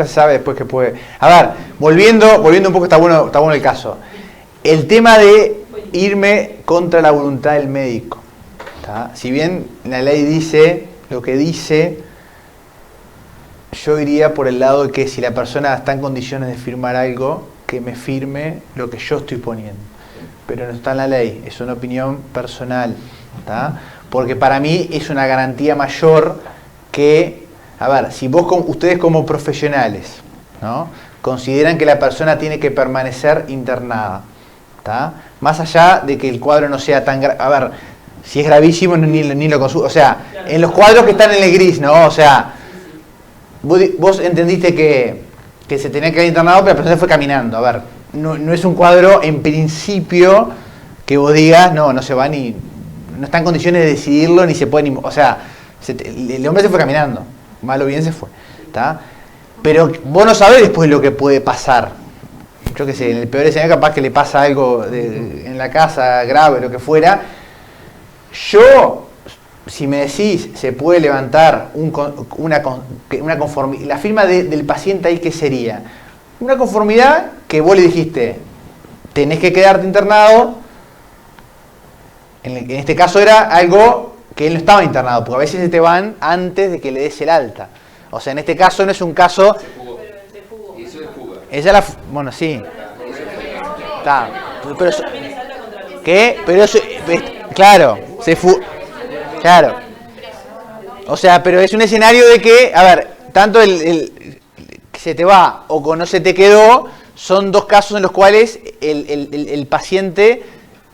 se sabe después que puede... A ver, volviendo un poco, está bueno el caso. El tema de irme contra la voluntad del médico. ¿Tá? Si bien la ley dice lo que dice, yo iría por el lado de que si la persona está en condiciones de firmar algo, que me firme lo que yo estoy poniendo. Pero no está en la ley, es una opinión personal. ¿Tá? Porque para mí es una garantía mayor que, a ver, si ustedes como profesionales, ¿no?, consideran que la persona tiene que permanecer internada, ¿tá?, más allá de que el cuadro no sea tan grave, a ver, si es gravísimo ni lo consulto, o sea, en los cuadros que están en el gris, ¿no?, o sea, vos entendiste que se tenía que quedar internado, pero la persona fue caminando, a ver, no es un cuadro en principio que vos digas, no se va ni... no está en condiciones de decidirlo, ni se puede, o sea, el hombre se fue caminando, mal o bien se fue, ¿tá? Pero vos no sabés después lo que puede pasar. Yo qué sé, en el peor escenario capaz que le pasa algo en la casa grave, lo que fuera. Yo, si me decís, se puede levantar una conformidad, la firma del paciente ahí, ¿qué sería? Una conformidad que vos le dijiste, tenés que quedarte internado. En este caso era algo que él no estaba internado, porque a veces se te van antes de que le des el alta. O sea, en este caso no es un caso... Se fugó. Y eso es fuga. Ella bueno, sí. Está. Pero eso, ¿qué? Pero eso... Claro, claro. O sea, pero es un escenario de que, a ver, tanto el que se te va o que no se te quedó, son dos casos en los cuales el paciente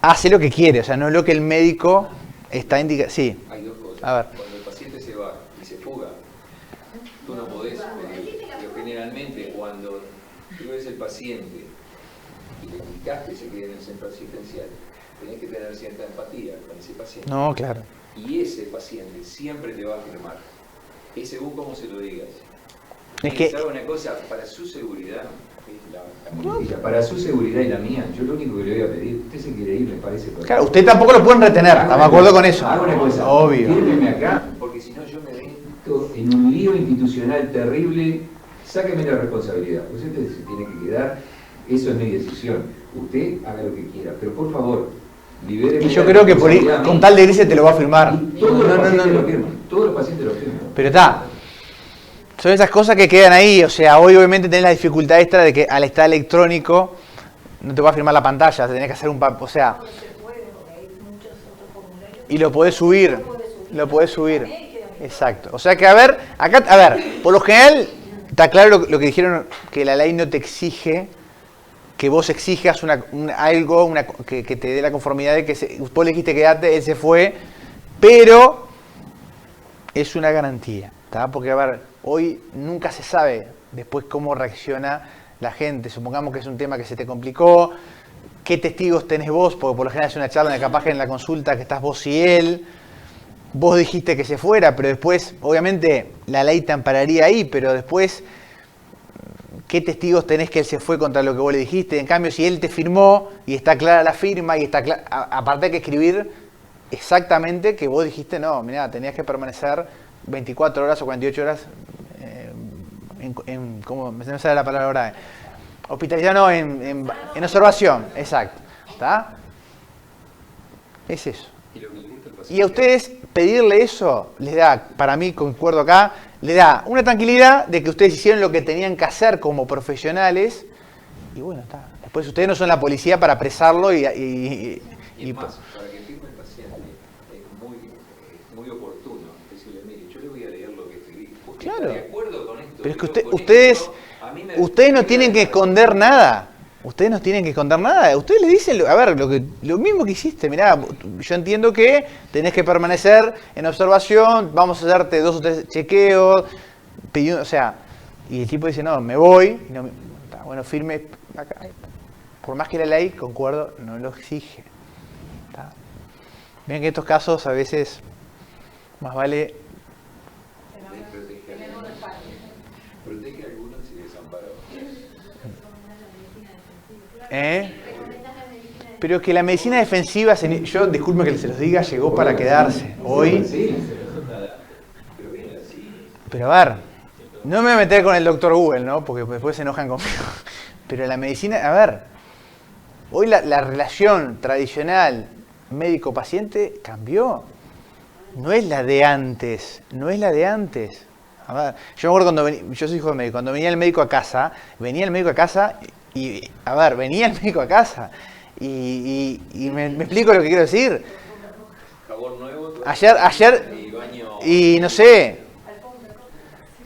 hace lo que quiere, o sea, no es lo que el médico está indicando. Sí. Hay dos cosas. A ver. Cuando el paciente se va y se fuga, tú no podés pedir. Pero generalmente cuando tú ves el paciente y le indicás que se quede en el centro asistencial, tenés que tener cierta empatía con ese paciente. No, claro. Y ese paciente siempre te va a firmar. Es según cómo se lo digas. Es que... ¿Sabe una cosa? Para su seguridad, para su seguridad y la mía, yo lo único que le voy a pedir, usted se quiere ir, me parece perfecto. Claro, usted tampoco lo pueden retener, estamos de acuerdo con eso. Hago una cosa, obvio. fírmeme acá, porque si no yo me meto en un lío institucional terrible, sáqueme la responsabilidad. Usted se tiene que quedar, eso es mi decisión. Usted haga lo que quiera, pero por favor, libéreme. Y yo creo que por ir, con tal de irse te lo va a firmar. Todos los pacientes lo firman, todos los pacientes lo firman. Pero está. Son esas cosas que quedan ahí, o sea, hoy obviamente tenés la dificultad extra de que al estar electrónico no te va a firmar la pantalla, tenés que hacer un o sea, y lo podés subir, exacto, o sea que a ver, acá, a ver, por lo general está claro lo que dijeron, que la ley no te exige que vos exijas algo que te dé la conformidad de que vos le dijiste quedate, él se fue, pero es una garantía, ¿tá? Porque a ver, hoy nunca se sabe después cómo reacciona la gente. Supongamos que es un tema que se te complicó, qué testigos tenés vos, porque por lo general es una charla de capaz que en la consulta que estás vos y él, vos dijiste que se fuera, pero después, obviamente, la ley te ampararía ahí, pero después, ¿qué testigos tenés que él se fue contra lo que vos le dijiste? En cambio, si él te firmó y está clara la firma y está clara, aparte hay que escribir exactamente que vos dijiste, no, mirá, tenías que permanecer 24 horas o 48 horas ¿cómo me sale la palabra ahora? Hospitalizado, no, en observación, exacto. ¿Está? Es eso. Y a ustedes pedirle eso les da, para mí, concuerdo acá, le da una tranquilidad de que ustedes hicieron lo que tenían que hacer como profesionales y bueno, está. Después ustedes no son la policía para apresarlo y más, para que firme el paciente es muy oportuno decirle, mire, yo le voy a leer lo que escribí. ¿Usted claro. está de acuerdo con esto? Pero es que ustedes no tienen que esconder nada. Ustedes no tienen que esconder nada. Ustedes le dicen, a ver, lo mismo que hiciste. Mirá, yo entiendo que tenés que permanecer en observación, vamos a hacerte 2 o 3 chequeos, o sea, y el tipo dice, no, me voy. Y no, bueno, firme acá. Por más que la ley, concuerdo, no lo exige. ¿Está? Ven que en estos casos a veces más vale... Protege a algunos y desampara. Pero es que la medicina defensiva, yo disculpe que se los diga, llegó para quedarse. Hoy... Pero a ver, no me voy a meter con el doctor Google, ¿no? Porque después se enojan conmigo. Pero la medicina, a ver, hoy la relación tradicional médico-paciente cambió. No es la de antes, no es la de antes. A ver, yo me acuerdo yo soy hijo de médico, cuando venía el médico a casa y, a ver, venía el médico a casa y me explico lo que quiero decir. Ayer, y no sé,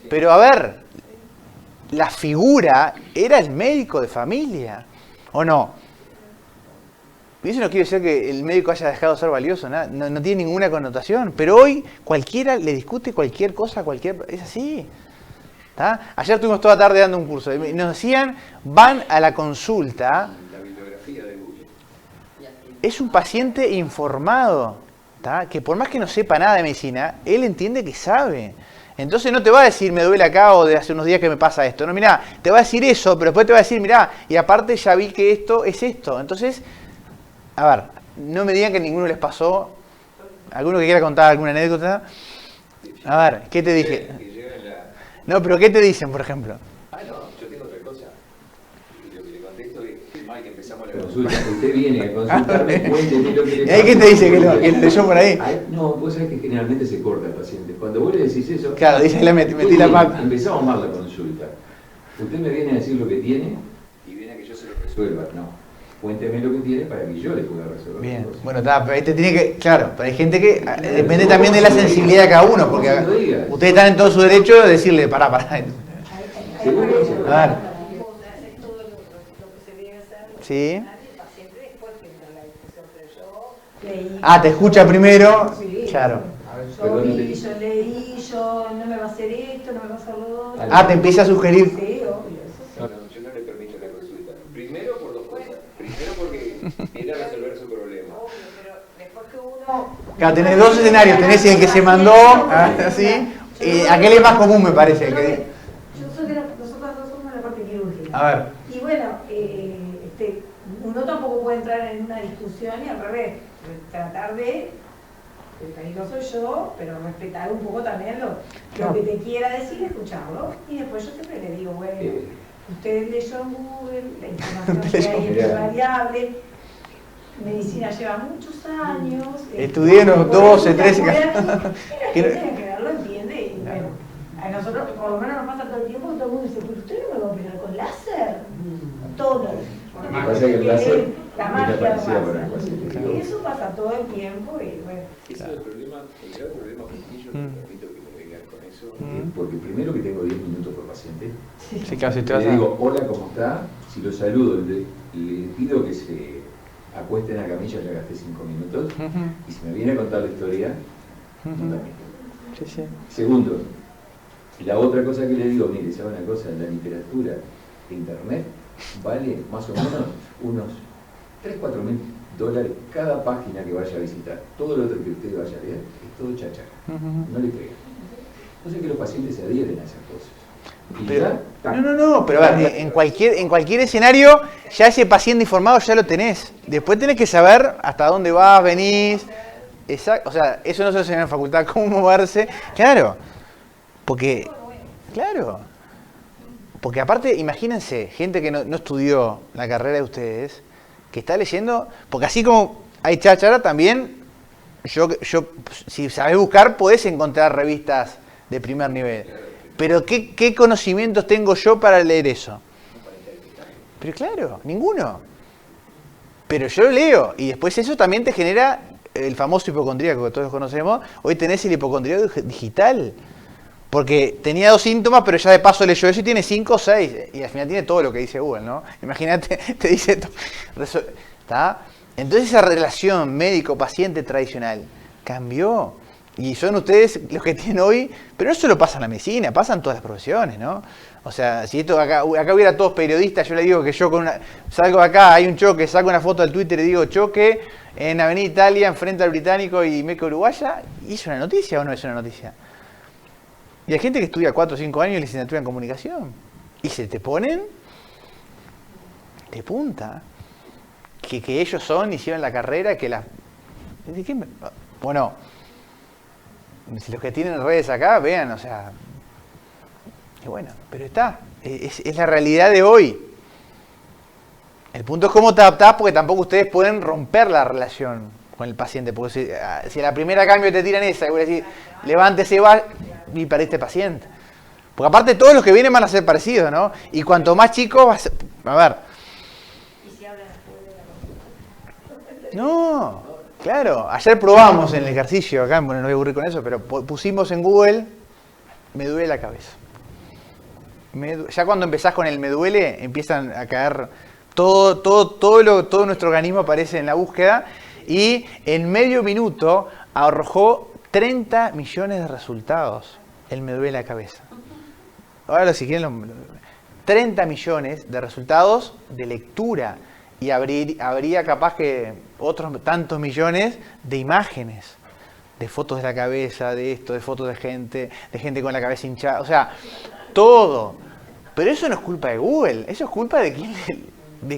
pero a ver, la figura era el médico de familia, ¿o no? Y eso no quiere decir que el médico haya dejado de ser valioso, no tiene ninguna connotación. Pero hoy cualquiera le discute cualquier cosa, es así. ¿Tá? Ayer estuvimos toda tarde dando un curso y nos decían, van a la consulta, La bibliografía de Google. es un paciente informado, ¿tá? Que por más que no sepa nada de medicina, él entiende que sabe. Entonces no te va a decir, me duele acá o de hace unos días que me pasa esto. No, mirá, te va a decir eso, pero después te va a decir, mirá, y aparte ya vi que esto es esto. Entonces... A ver, no me digan que a ninguno les pasó. ¿Alguno que quiera contar alguna anécdota? A ver, ¿qué te dije? No, pero ¿qué te dicen, por ejemplo? No, yo tengo otra cosa. Y lo que le contesto es mal que empezamos la consulta. Usted viene a consultarme, cuénteme lo que le pasa. ¿Y ahí qué te dice? ¿Que lo leyó por ahí? No, vos sabés que generalmente se corta el paciente. Cuando vos le decís eso... Claro, dice, metí la pata. Empezamos mal la consulta. Usted me viene a decir lo que tiene y viene a que yo se lo resuelva. No. Cuénteme lo que tiene para que yo le pueda resolver. Bien, bueno, pero ahí te tiene que, claro, pero hay gente que depende también de la sensibilidad de cada uno, porque ustedes están en todo su derecho de decirle, pará. A ver. Sí. Te escucha primero. Claro. Yo leí, yo no me va a hacer esto, no me va a hacer lo otro. Te empieza a sugerir. Sí, obvio. No, yo no le permito la consulta. Primero por 2 cosas. viene a resolver su problema. Obvio, pero después que uno... Claro, tenés dos escenarios, tenés el que se mandó, así, y aquel es más común me parece. Nosotros dos somos la parte quirúrgica. A ver. Y bueno, uno tampoco puede entrar en una discusión y al revés, tratar de, el peligroso soy yo, pero respetar un poco también lo que te quiera decir, escucharlo. Y después yo siempre le digo, bueno, usted leyó en Google, la información que hay es variable, medicina lleva muchos años. Estudié unos 12, 13 y la gente tiene que verlo, entiende, y bueno, a nosotros por lo menos nos pasa todo el tiempo que todo el mundo dice, pero usted no me va a operar con láser. Todo. Lo que pasa es que el láser la viene magia aparecida por el pasa. paciente. Eso pasa todo el tiempo y bueno. Ese es el problema, el gran problema que yo no permito que me vengan con eso. Porque primero que tengo 10 minutos por paciente. Sí, claro, si te vas Le a... digo, hola, ¿cómo está? Si lo saludo, le pido que se acueste en la camilla, ya gasté 5 minutos. Y si me viene a contar la historia, también. Sí, sí. Segundo, la otra cosa que le digo, mire, ¿sabe una cosa? La literatura de internet vale más o menos unos 3-4 mil dólares cada página que vaya a visitar. Todo lo otro que usted vaya a leer es todo chacha. No le pega. Entonces que los pacientes se adhieren a esas cosas. Y Pero, ya, no, pero a ver, en cualquier escenario, ya ese paciente informado ya lo tenés. Después tenés que saber hasta dónde vas, venís. Exacto, o sea, eso no se enseña en la facultad, cómo moverse. Claro, porque, porque aparte, imagínense, gente que no estudió la carrera de ustedes, que está leyendo, porque así como hay cháchara, también, yo si sabés buscar, podés encontrar revistas de primer nivel. Pero ¿qué conocimientos tengo yo para leer eso? Pero claro, ninguno. Pero yo lo leo, y después eso también te genera el famoso hipocondríaco que todos conocemos. Hoy tenés el hipocondríaco digital. Porque tenía 2 síntomas, pero ya de paso leyó eso y tiene 5 o 6. Y al final tiene todo lo que dice Google, ¿no? Imagínate, te dice todo. ¿Está? Entonces esa relación médico-paciente tradicional cambió. Y son ustedes los que tienen hoy, pero no solo pasa en la medicina, pasan todas las profesiones, ¿no? O sea, si esto acá hubiera todos periodistas, yo le digo que yo salgo de acá, hay un choque, saco una foto del Twitter y digo choque en Avenida Italia, enfrente al Británico y Meca Uruguaya, ¿y es una noticia o no es una noticia? Y hay gente que estudia 4 o 5 años y licenciatura en comunicación. Y se te ponen de punta. Que ellos hicieron la carrera, que la... ¿De qué Bueno, si los que tienen redes acá, vean, o sea... Y bueno, pero está. Es la realidad de hoy. El punto es cómo te adaptás, porque tampoco ustedes pueden romper la relación con el paciente. Porque si a la primera cambio te tiran esa, y voy a decir, levántese, va... y para este paciente. Porque aparte todos los que vienen van a ser parecidos, ¿no? Y cuanto más chicos va a ser... A ver. ¿Y si hablan No, claro. Ayer probamos en el ejercicio, acá bueno, no voy a aburrir con eso, pero pusimos en Google, me duele la cabeza. Ya cuando empezás con el me duele, empiezan a caer todo nuestro organismo aparece en la búsqueda y en medio minuto arrojó 30 millones de resultados. El me duele la cabeza. Ahora si quieren 30 millones de resultados de lectura y habría capaz que otros tantos millones de imágenes, de fotos de la cabeza, de esto, de fotos de gente con la cabeza hinchada, o sea, todo. Pero eso no es culpa de Google, eso es culpa de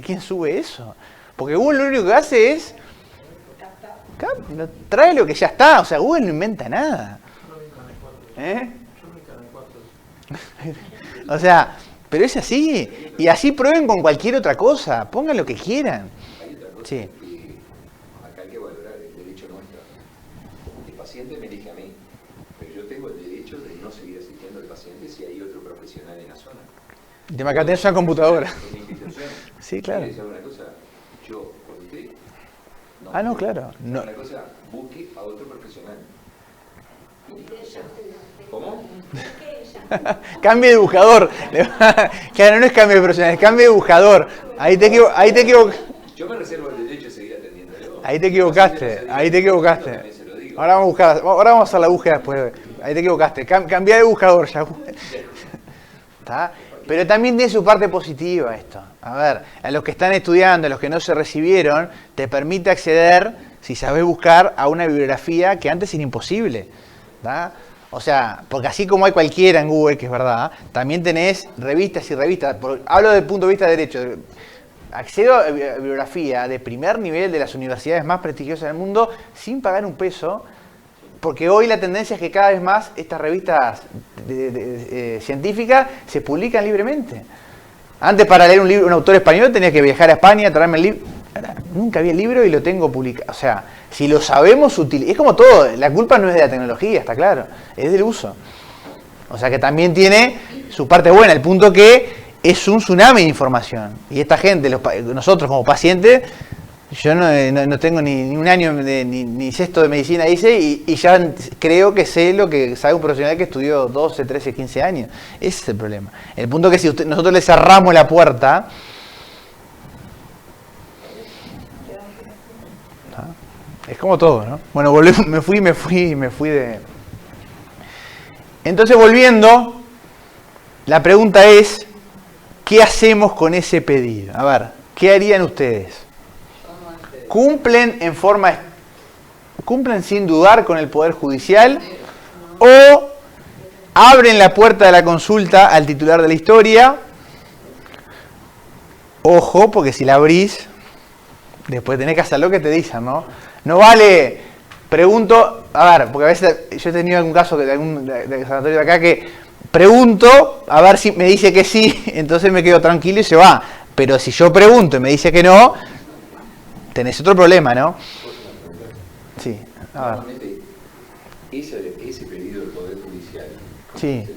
quién sube eso. Porque Google lo único que hace es trae lo que ya está, o sea, Google no inventa nada. O sea, pero es así. Y así prueben con cualquier otra cosa, pongan lo que quieran. Hay otra cosa Sí. que acá hay que valorar el derecho nuestro. El paciente me elige a mí, pero yo tengo el derecho de no seguir asistiendo al paciente si hay otro profesional en la zona. De acá tenés una computadora. Una institución. Sí, claro. ¿Quiere decir una cosa? Yo, con usted. No, claro. No. Una cosa, busque a otro profesional. ¿Cómo? Cambie de buscador. Claro, no es cambio de profesional, es cambio de buscador. Ahí te equivocaste. Yo me reservo el derecho de seguir atendiéndolo. Ahí te equivocaste. Ahora vamos a hacer la búsqueda después. Ahí te equivocaste. Cambia de buscador ya. ¿Está? Pero también tiene su parte positiva esto. A ver, a los que están estudiando, a los que no se recibieron, te permite acceder, si sabes buscar, a una bibliografía que antes era imposible. ¿Da? O sea, porque así como hay cualquiera en Google, que es verdad, también tenés revistas y revistas. Hablo desde el punto de vista de derecho. Accedo a bibliografía de primer nivel de las universidades más prestigiosas del mundo sin pagar un peso, porque hoy la tendencia es que cada vez más estas revistas científicas se publican libremente. Antes, para leer un libro, un autor español, tenías que viajar a España, traerme el libro. Nunca vi el libro y lo tengo publicado. O sea, si lo sabemos utilizar, es como todo, la culpa no es de la tecnología, está claro, es del uso. O sea que también tiene su parte buena, el punto que es un tsunami de información. Y esta gente, nosotros como pacientes, yo no tengo ni un año, ni sexto de medicina hice, y ya creo que sé lo que sabe un profesional que estudió 12, 13, 15 años. Ese es el problema. El punto que si nosotros le cerramos la puerta, es como todo, ¿no? Bueno, me fui de... Entonces, volviendo, la pregunta es, ¿qué hacemos con ese pedido? A ver, ¿qué harían ustedes? ¿Cumplen sin dudar con el Poder Judicial o abren la puerta de la consulta al titular de la historia? Ojo, porque si la abrís, después tenés que hacer lo que te dicen, ¿no? No vale, pregunto, a ver, porque a veces yo he tenido algún caso de algún sanatorio de acá que pregunto, a ver si me dice que sí, entonces me quedo tranquilo y se va. Pero si yo pregunto y me dice que no, tenés otro problema, ¿no? Sí, a ver. Ese pedido del Poder Judicial, sí,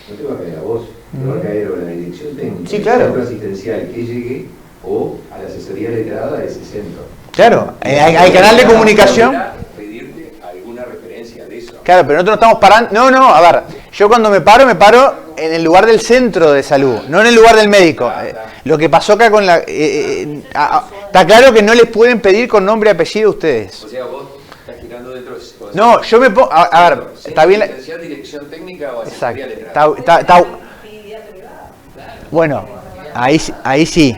no te va a caer a vos, te va a caer a la dirección técnica, sí, claro, al centro asistencial que llegue o a la asesoría letrada de ese centro. Claro, hay canal de comunicación. Pedirte alguna referencia de eso. Claro, pero nosotros no estamos parando. No, a ver, yo cuando me paro en el lugar del centro de salud, no en el lugar del médico. Lo que pasó acá con la... está claro que no les pueden pedir con nombre y apellido a ustedes. O sea, vos estás girando dentro de... No, yo me pongo... A ver, está bien... Dirección técnica o exacto. Letrada. Bueno, ahí sí.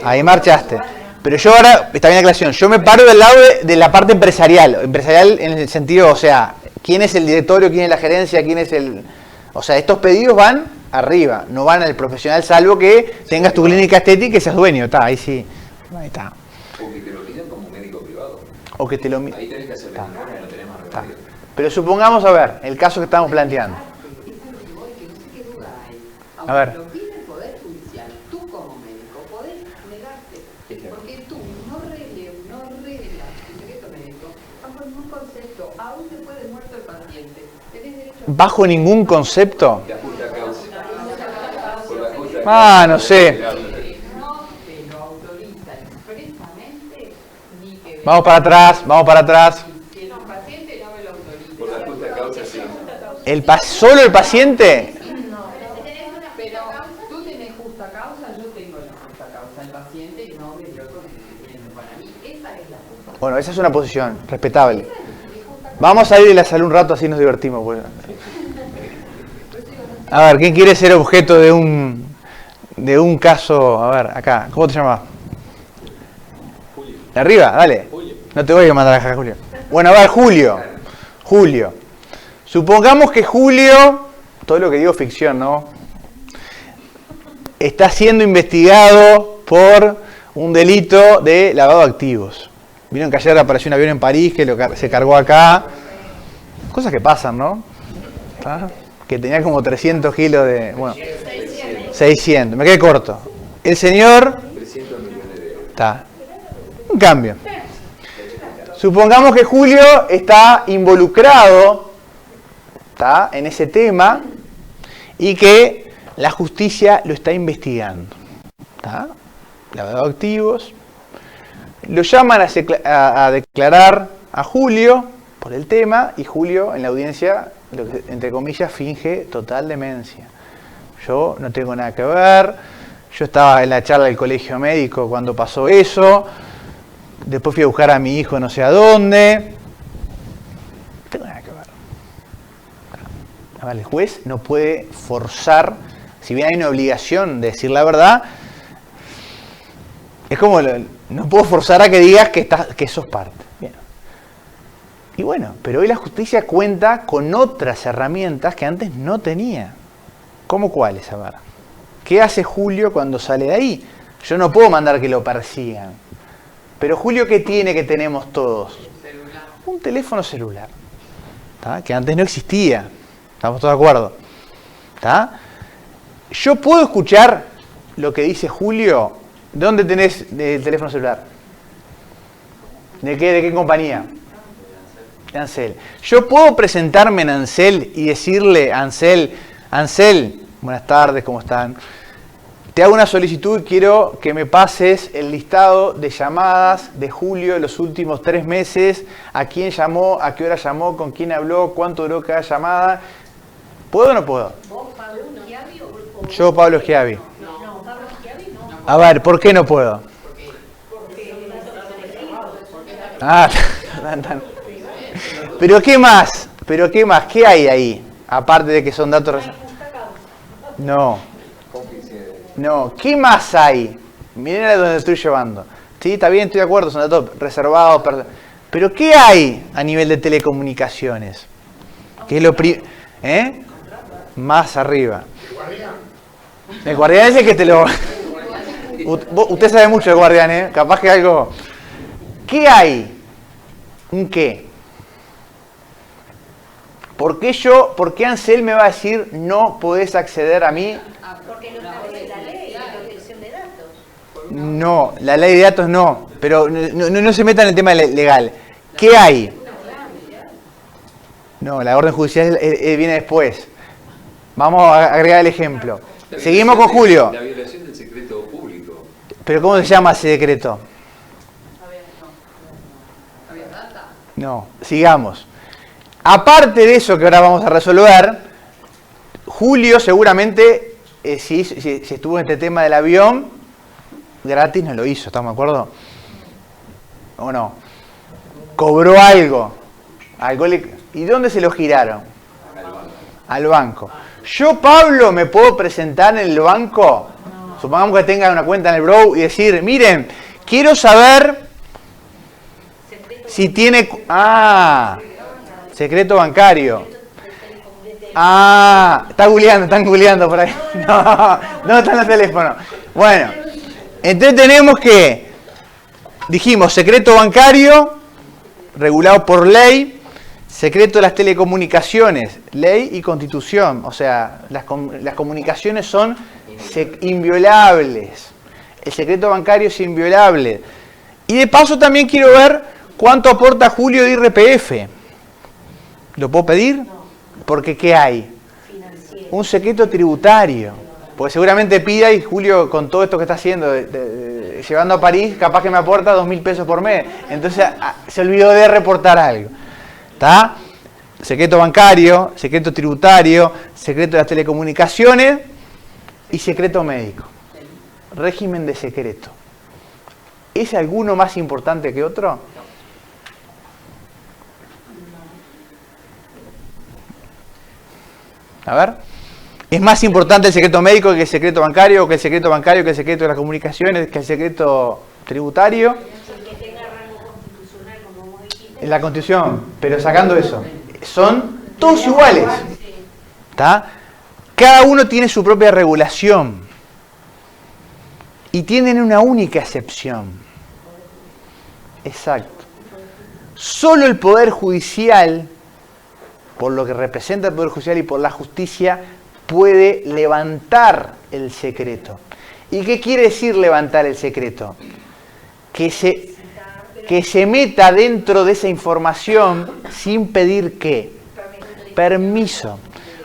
Ahí marchaste. Pero yo ahora, está bien la aclaración, yo me paro del lado de la parte empresarial en el sentido, o sea, quién es el directorio, quién es la gerencia, quién es el... O sea, estos pedidos van arriba, no van al profesional, salvo que tengas tu clínica estética y seas dueño, está, ahí sí, ahí está. O que te lo piden como médico privado. O que te lo... Ahí tenés que hacer la informe, no tenemos remedio. Pero supongamos, a ver, el caso que estamos planteando. A ver. ¿Bajo ningún concepto? No sé. Vamos para atrás. ¿Solo el paciente? Pero tú tenés justa causa, yo tengo la justa causa. El paciente no me dio el consentimiento para mí. Esa es la justa. Bueno, esa es una posición respetable. Vamos a ir de la salud un rato, así nos divertimos. Pues. A ver, ¿quién quiere ser objeto de un caso? A ver, acá, ¿cómo te llamas? Julio. ¿De arriba? Dale. Julio. No te voy a mandar acá, Julio. Bueno, a ver, Julio. Supongamos que Julio, todo lo que digo es ficción, ¿no? Está siendo investigado por un delito de lavado de activos. Vieron que ayer apareció un avión en París que se cargó acá. Cosas que pasan, ¿no? ¿Ah? Que tenía como 300 kilos de... Bueno, 600. Me quedé corto. El señor... 300 millones de euros. Está. Un cambio. Supongamos que Julio está involucrado, ¿está?, en ese tema y que la justicia lo está investigando. ¿Está? Lavado de activos. Lo llaman a declarar a Julio por el tema y Julio en la audiencia, entre comillas, finge total demencia. Yo no tengo nada que ver, yo estaba en la charla del colegio médico cuando pasó eso, después fui a buscar a mi hijo no sé a dónde. No tengo nada que ver. A ver, el juez no puede forzar Si bien hay una obligación de decir la verdad, es como, no puedo forzar a que digas que sos parte. Bien. Y bueno, pero hoy la justicia cuenta con otras herramientas que antes no tenía. ¿Cómo cuáles? A ver. ¿Qué hace Julio cuando sale de ahí? Yo no puedo mandar que lo persigan. Pero Julio, ¿qué tiene que tenemos todos? Un teléfono celular. ¿Tá? Que antes no existía. ¿Estamos todos de acuerdo? ¿Tá? Yo puedo escuchar lo que dice Julio. ¿Dónde tenés el teléfono celular? ¿De qué compañía? De Ansel. Yo puedo presentarme en Ansel y decirle a Ansel, buenas tardes, ¿cómo están? Te hago una solicitud y quiero que me pases el listado de llamadas de Julio de los últimos 3 meses, a quién llamó, a qué hora llamó, con quién habló, cuánto duró cada llamada. ¿Puedo o no puedo? ¿Vos, Pablo Schiavi o Yo, Pablo Schiavi. No, Pablo Schiavi no. A ver, ¿por qué no puedo? Ah, pero ¿qué más? ¿Pero qué más? ¿Qué hay ahí? Aparte de que son datos... No. No. ¿Qué más hay? Miren a donde estoy llevando. Sí, está bien, estoy de acuerdo, son datos reservados. Pero ¿qué hay a nivel de telecomunicaciones? ¿Qué es lo más arriba? El guardián es el que te lo... Usted sabe mucho del guardián, ¿eh? Capaz que algo... ¿Qué hay? ¿Un qué? ¿Por qué Ansel me va a decir no podés acceder a mí? Porque no establece la ley de protección de datos. No, la ley de datos no, pero no se meta en el tema legal. ¿Qué hay? No, la orden judicial viene después. Vamos a agregar el ejemplo. Seguimos con Julio. La violación del secreto público. ¿Pero cómo se llama ese decreto? No, sigamos. Aparte de eso que ahora vamos a resolver, Julio seguramente, si estuvo en este tema del avión, gratis no lo hizo, ¿estamos de acuerdo? ¿O no? Cobró algo. ¿Y dónde se lo giraron? Al banco. Yo, Pablo, me puedo presentar en el banco, supongamos que tenga una cuenta en el Brow, y decir, miren, quiero saber si tiene... secreto bancario. Están googleando por ahí. No está en el teléfono. Bueno, entonces tenemos que, dijimos, secreto bancario, regulado por ley, secreto de las telecomunicaciones, ley y constitución. O sea, las comunicaciones son inviolables. El secreto bancario es inviolable. Y de paso también quiero ver cuánto aporta Julio de IRPF. ¿Lo puedo pedir? Porque ¿qué hay? Un secreto tributario. Porque seguramente pida y Julio, con todo esto que está haciendo, llevando a París, capaz que me aporta 2.000 pesos por mes. Entonces se olvidó de reportar algo. ¿Está? Secreto bancario, secreto tributario, secreto de las telecomunicaciones y secreto médico. Régimen de secreto. ¿Es alguno más importante que otro? A ver. ¿Es más importante el secreto médico que el secreto bancario, que el secreto bancario, que el secreto de las comunicaciones, que el secreto tributario? El que tenga rango constitucional, como vos dijiste. En la Constitución, pero sacando eso. Son todos iguales. ¿Está? Cada uno tiene su propia regulación. Y tienen una única excepción. Exacto. Solo el Poder Judicial, por lo que representa el Poder Judicial y por la justicia, puede levantar el secreto. ¿Y qué quiere decir levantar el secreto? Que se meta dentro de esa información sin pedir ¿qué? Permiso.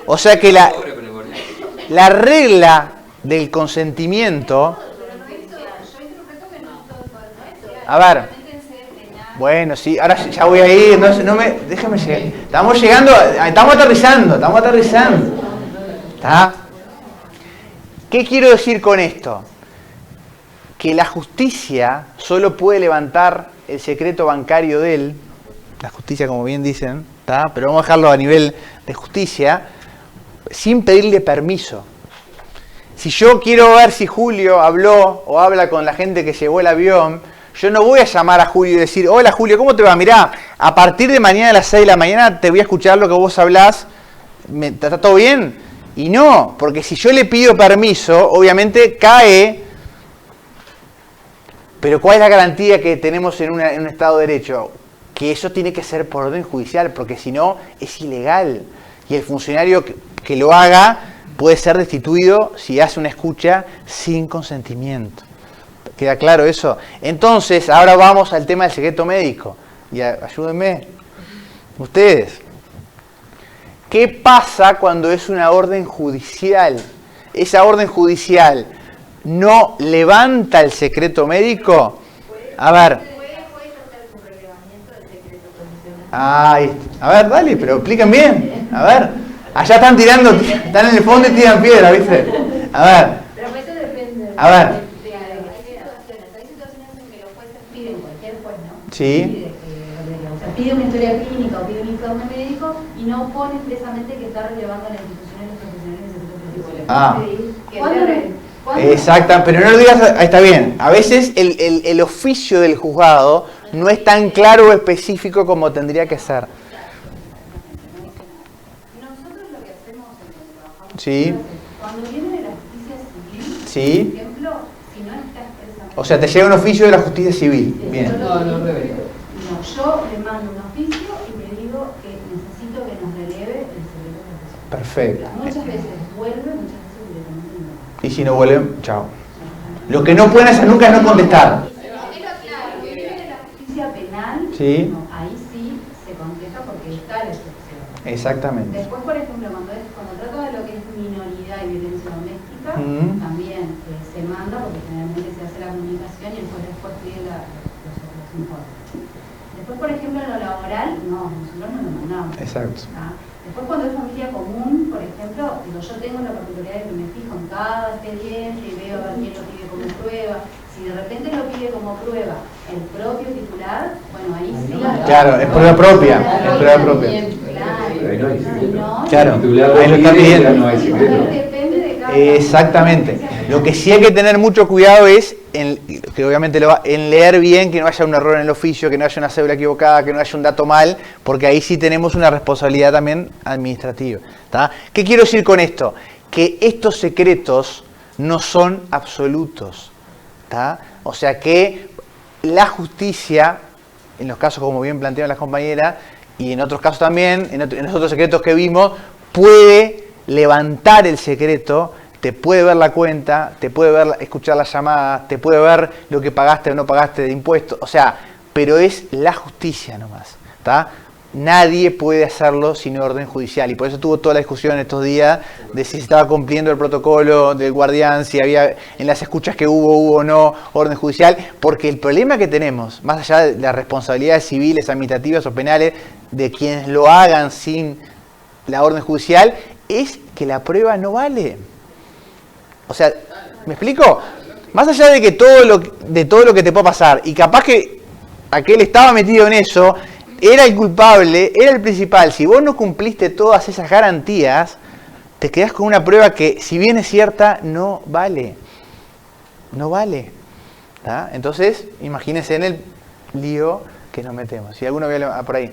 O sea que la regla del consentimiento... A ver. Bueno, sí, ahora ya voy a ir, déjame llegar. Estamos aterrizando. ¿Está? ¿Qué quiero decir con esto? Que la justicia solo puede levantar el secreto bancario de él, la justicia como bien dicen, ¿está? Pero vamos a dejarlo a nivel de justicia, sin pedirle permiso. si yo quiero ver si Julio habló o habla con la gente que llevó el avión, yo no voy a llamar a Julio y decir, hola Julio, ¿cómo te va? Mirá, a partir de mañana a las 6 de la mañana te voy a escuchar lo que vos hablás, ¿está todo bien? Y no, porque si yo le pido permiso, obviamente cae. Pero ¿cuál es la garantía que tenemos en un Estado de Derecho? Que eso tiene que ser por orden judicial, porque si no es ilegal. Y el funcionario que lo haga puede ser destituido si hace una escucha sin consentimiento. ¿Queda claro eso? Entonces, ahora vamos al tema del secreto médico. Y ayúdenme, ustedes. ¿Qué pasa cuando es una orden judicial? Esa orden judicial no levanta el secreto médico. A ver. A ver, dale, pero expliquen bien. A ver. Allá están tirando, están en el fondo y tiran piedra, ¿viste? A ver. Pero eso depende. A ver. Hay situaciones en que los jueces piden, cualquier juez, ¿no? Sí. O sea, pide una historia clínica o pide un informe médico y no pone expresamente que está relevando a la institución y los profesionales del secreto médico. Exacto, pero no lo digas, está bien. A veces el oficio del juzgado no es tan claro o específico como tendría que ser. Nosotros lo que hacemos en Sí. cuando viene de la justicia civil, Sí. por ejemplo, si no está expresamente... O sea, te llega un oficio de la justicia civil. Sí, Bien. No, yo le mando un oficio y le digo que necesito que nos releve el secreto profesional. Perfecto. Muchas veces vuelve, muchas veces directamente no. Y si no vuelven, chao. Lo que no pueden hacer nunca es no contestar. Claro, viene de la justicia penal, Sí. no, ahí sí se contesta porque está la excepción. Exactamente. Después, por ejemplo, cuando trata de lo que es minoridad y violencia doméstica, también se manda porque generalmente se hace la comunicación y el juez después pide los informes. Después, por ejemplo, en lo laboral, no, nosotros no lo mandamos. Exacto. ¿Ah? Después, cuando es familia común, por ejemplo, yo tengo la particularidad de que me fijo en cada expediente y veo a ver quién lo pide como prueba. Si de repente lo pide como prueba el propio titular, bueno, ahí sí. Claro, es prueba propia. Es prueba propia. Claro, ahí lo está pidiendo. Depende de cada. Exactamente. Lo que sí hay que tener mucho cuidado es, que obviamente en leer bien, que no haya un error en el oficio, que no haya una cédula equivocada, que no haya un dato mal, porque ahí sí tenemos una responsabilidad también administrativa. ¿Tá? ¿Qué quiero decir con esto? Que estos secretos no son absolutos. ¿Tá? O sea que la justicia, en los casos como bien plantearon las compañeras, y en otros casos también, en los otros secretos que vimos, puede levantar el secreto, te puede ver la cuenta, te puede ver, escuchar las llamadas, te puede ver lo que pagaste o no pagaste de impuestos, o sea, pero es la justicia nomás, ¿tá? Nadie puede hacerlo sin orden judicial y por eso tuvo toda la discusión estos días de si se estaba cumpliendo el protocolo del guardián, si había en las escuchas que hubo o no orden judicial, porque el problema que tenemos, más allá de las responsabilidades civiles, administrativas o penales de quienes lo hagan sin la orden judicial, es que la prueba no vale. O sea, ¿me explico? Más allá de que todo lo que te pueda pasar, y capaz que aquel estaba metido en eso, era el culpable, era el principal. Si vos no cumpliste todas esas garantías, te quedás con una prueba que, si bien es cierta, no vale. No vale. ¿Tá? Entonces, imagínense en el lío que nos metemos. Si alguno ve por ahí.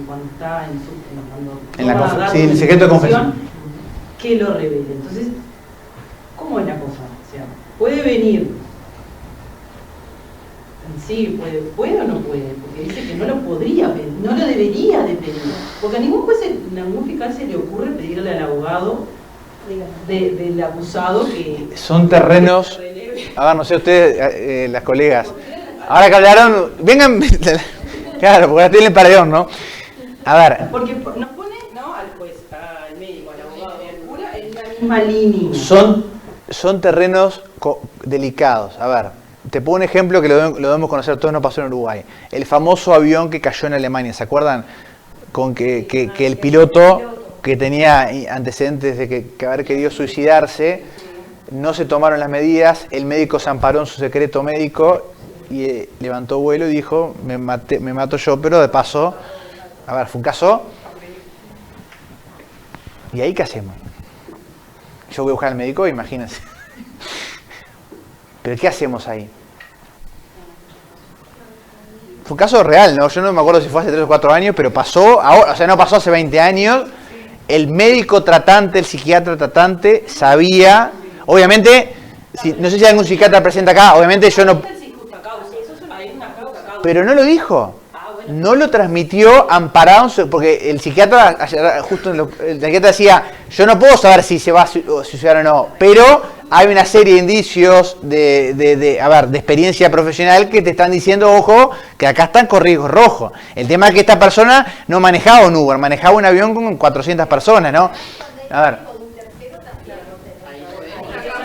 Cuando está sí, el secreto de confesión, que lo revele. Entonces, ¿cómo es la cosa? O sea, puede venir sí, puede o no puede, porque dice que no lo podría pedir, no lo debería de pedir, porque a ningún juez, a ningún fiscal se le ocurre pedirle al abogado del acusado que... Son terrenos, a ver, no sé ustedes, las colegas, ahora que hablaron, vengan, claro, porque ahora tienen el paredón, ¿no? A ver. Porque nos pone, ¿no?, al juez, al médico, al abogado y al cura en la misma línea. Son terrenos delicados. A ver, te pongo un ejemplo que lo debemos conocer todos, no pasó en Uruguay. El famoso avión que cayó en Alemania, ¿se acuerdan? Con que el piloto, que tenía antecedentes de que haber querido suicidarse, no se tomaron las medidas, el médico se amparó en su secreto médico y levantó vuelo y dijo, me mato yo, pero de paso, a ver, fue un caso. ¿Y ahí qué hacemos? Yo voy a buscar al médico, imagínense. ¿Pero qué hacemos ahí? Fue un caso real, ¿no? Yo no me acuerdo si fue hace 3 o 4 años, pero pasó ahora, o sea, no pasó hace 20 años. El médico tratante, el psiquiatra tratante, sabía, obviamente, no sé si algún psiquiatra presente acá, obviamente yo no... Pero no lo dijo. No lo transmitió amparado, porque el psiquiatra, justo el psiquiatra decía, yo no puedo saber si se va a suicidar o no, pero hay una serie de indicios de experiencia profesional que te están diciendo, ojo, que acá están con riesgo rojo. El tema es que esta persona no manejaba un Uber, manejaba un avión con 400 personas, ¿no? A ver.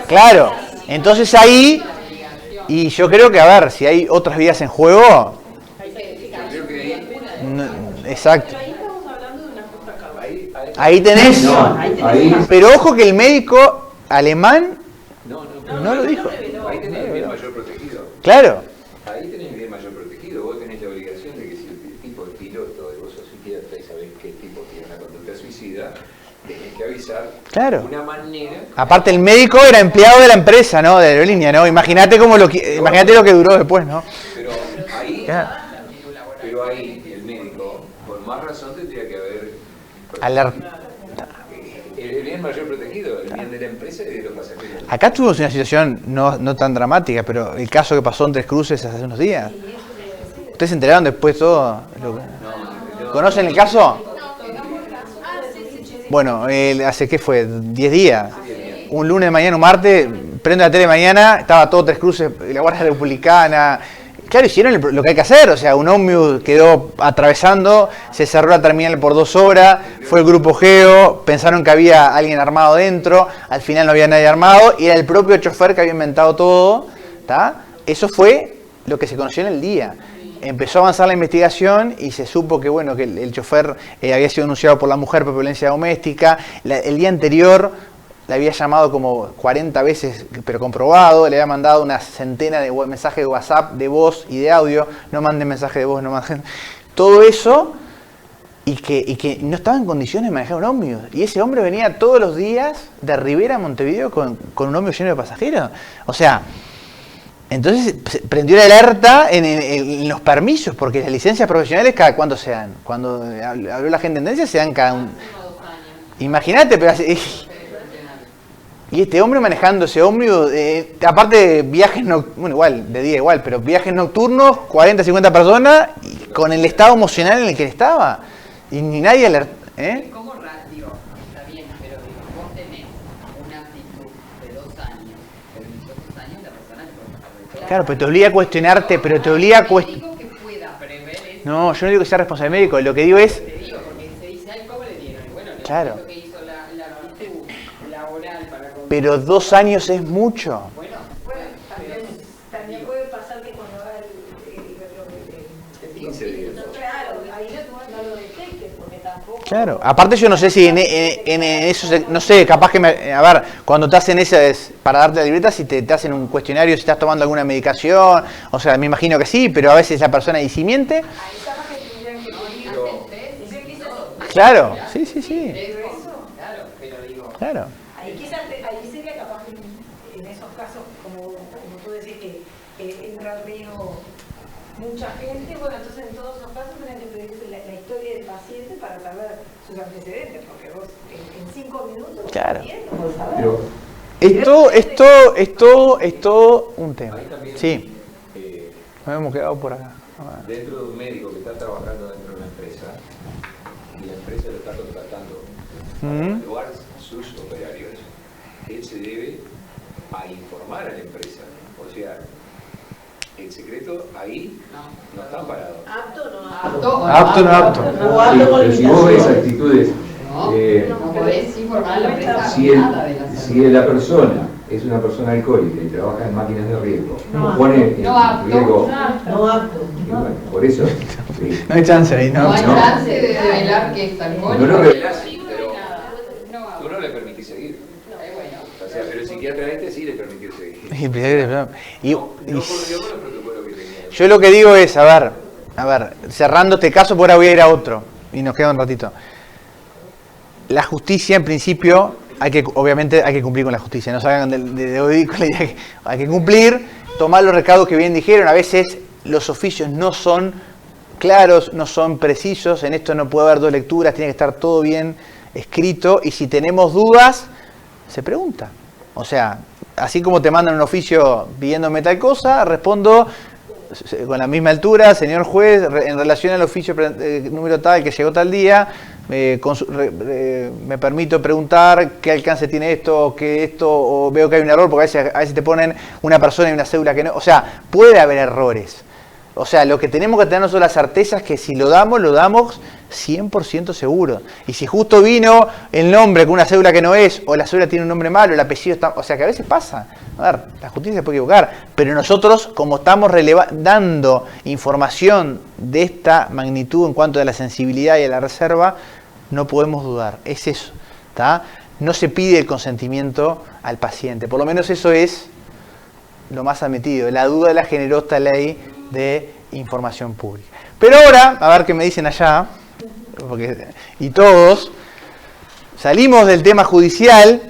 Claro, entonces ahí, y yo creo que, a ver, si hay otras vidas en juego... No, exacto. Ahí tenés. Pero ojo que el médico alemán no lo dijo. Ahí tenés el bien mayor protegido. Claro. Ahí tenés el bien mayor protegido. Vos tenés la obligación de que si el tipo es piloto, y vos sos psiquiatra y sabés que el tipo tiene una conducta suicida, tenés que avisar de una manera. Aparte el médico era empleado de la empresa, ¿no? De la aerolínea, ¿no? Imagínate lo que duró después, ¿no? Pero ahí, el médico, por más razón tendría que haber el bien mayor protegido, el bien de la empresa y de los pasajeros. Acá tuvimos una situación no tan dramática, pero el caso que pasó en Tres Cruces hace unos días. ¿Ustedes se enteraron después todo? ¿Conocen el caso? Bueno, hace, ¿qué fue? 10 días. Un lunes de mañana, un martes, prendo la tele de mañana, estaba todo Tres Cruces, la Guardia Republicana. Claro, hicieron lo que hay que hacer, o sea, un ómnibus quedó atravesando, se cerró la terminal por 2 horas, fue el grupo Geo, pensaron que había alguien armado dentro, al final no había nadie armado, y era el propio chofer que había inventado todo, ¿tá? Eso fue lo que se conoció en el día. Empezó a avanzar la investigación y se supo que, bueno, que el chofer había sido denunciado por la mujer por violencia doméstica. El día anterior le había llamado como 40 veces, pero comprobado, le había mandado una centena de mensajes de WhatsApp, de voz y de audio, no manden mensaje de voz, no manden... Todo eso, y que no estaba en condiciones de manejar un ómnibus. Y ese hombre venía todos los días de Rivera a Montevideo con un ómnibus lleno de pasajeros. O sea, entonces prendió la alerta en los permisos, porque las licencias profesionales cada cuánto se dan. Cuando habló la gente en tendencia se dan cada un... Imagínate, pero... Y este hombre manejando ese ómnibus, aparte de viajes nocturnos, bueno, igual, de día igual, pero viajes nocturnos, 40, 50 personas, y con el estado emocional en el que él estaba. Y ni nadie alertó. ¿Cómo radio? Está bien, pero vos tenés una actitud de 2 años, pero en esos 2 años la persona le puede pasar de todo. Claro, pero te obliga a cuestionarte, pero te obliga a cuestionar. que pueda prever eso. No, yo no digo que sea responsable médico, lo que digo es... Te digo, porque se dice, ay, ¿cómo le dieron? Y bueno, claro. Lo que hizo la actitud laboral para... Pero 2 años es mucho. Bueno, también puede pasar que cuando haga el 15 días. Claro, ahí no lo detectes, porque tampoco... Claro, aparte yo no sé si en eso, no sé, capaz que a ver, cuando te hacen esas, para darte la libreta, si te hacen un cuestionario, si estás tomando alguna medicación, o sea, me imagino que sí, pero a veces la persona disimiente. Ahí capaz que tendrían que poner... Claro, sí. Claro, pero digo... Claro. Ahí sería capaz que en esos casos, como tú decís, que entra en riesgo mucha gente, bueno, entonces en todos esos casos tendrían que pedirse la historia del paciente para saber sus antecedentes, porque vos en 5 minutos claro. podés saber. Es todo un tema. Sí. Nos hemos quedado por acá. Dentro de un médico que está trabajando dentro de una empresa, y la empresa lo está contratando para evaluar sus operarios, él se debe a informar a la empresa. O sea, el secreto ahí no está parado. Apto, no apto. Pero si vos ves actitudes, no podés informar a la empresa si la persona es una persona alcohólica y trabaja en máquinas de riesgo, pone en riesgo. No apto. Bueno, por eso. No hay chance ahí, ¿no? No hay chance de revelar que es alcohólico. No lo revelás, pero tú no le permitís seguir. O sea, pero el psiquiatra sí le permitió seguir. Y no ocurrió con los protocolos que tenía Yo lo que digo es, a ver, cerrando este caso, por ahora voy a ir a otro, y nos queda un ratito. La justicia, en principio, obviamente hay que cumplir con la justicia, no salgan de hoy con la idea que hay que cumplir, tomar los recaudos que bien dijeron. A veces los oficios no son claros, no son precisos, en esto no puede haber dos lecturas, tiene que estar todo bien escrito, y si tenemos dudas, se pregunta. O sea, así como te mandan un oficio pidiéndome tal cosa, respondo con la misma altura: señor juez, en relación al oficio número tal que llegó tal día, me permito preguntar qué alcance tiene esto, o veo que hay un error, porque a veces te ponen una persona y una cédula que no. O sea, puede haber errores. O sea, lo que tenemos que tener nosotros la certeza es que si lo damos 100% seguro. Y si justo vino el nombre con una cédula que no es, o la cédula tiene un nombre malo, el apellido está... O sea, que a veces pasa. A ver, la justicia se puede equivocar, pero nosotros, como estamos dando información de esta magnitud en cuanto a la sensibilidad y a la reserva, no podemos dudar. Es eso, ¿está? No se pide el consentimiento al paciente. Por lo menos eso es lo más admitido. La duda la generó esta ley de información pública. Pero ahora, a ver qué me dicen allá, y todos, salimos del tema judicial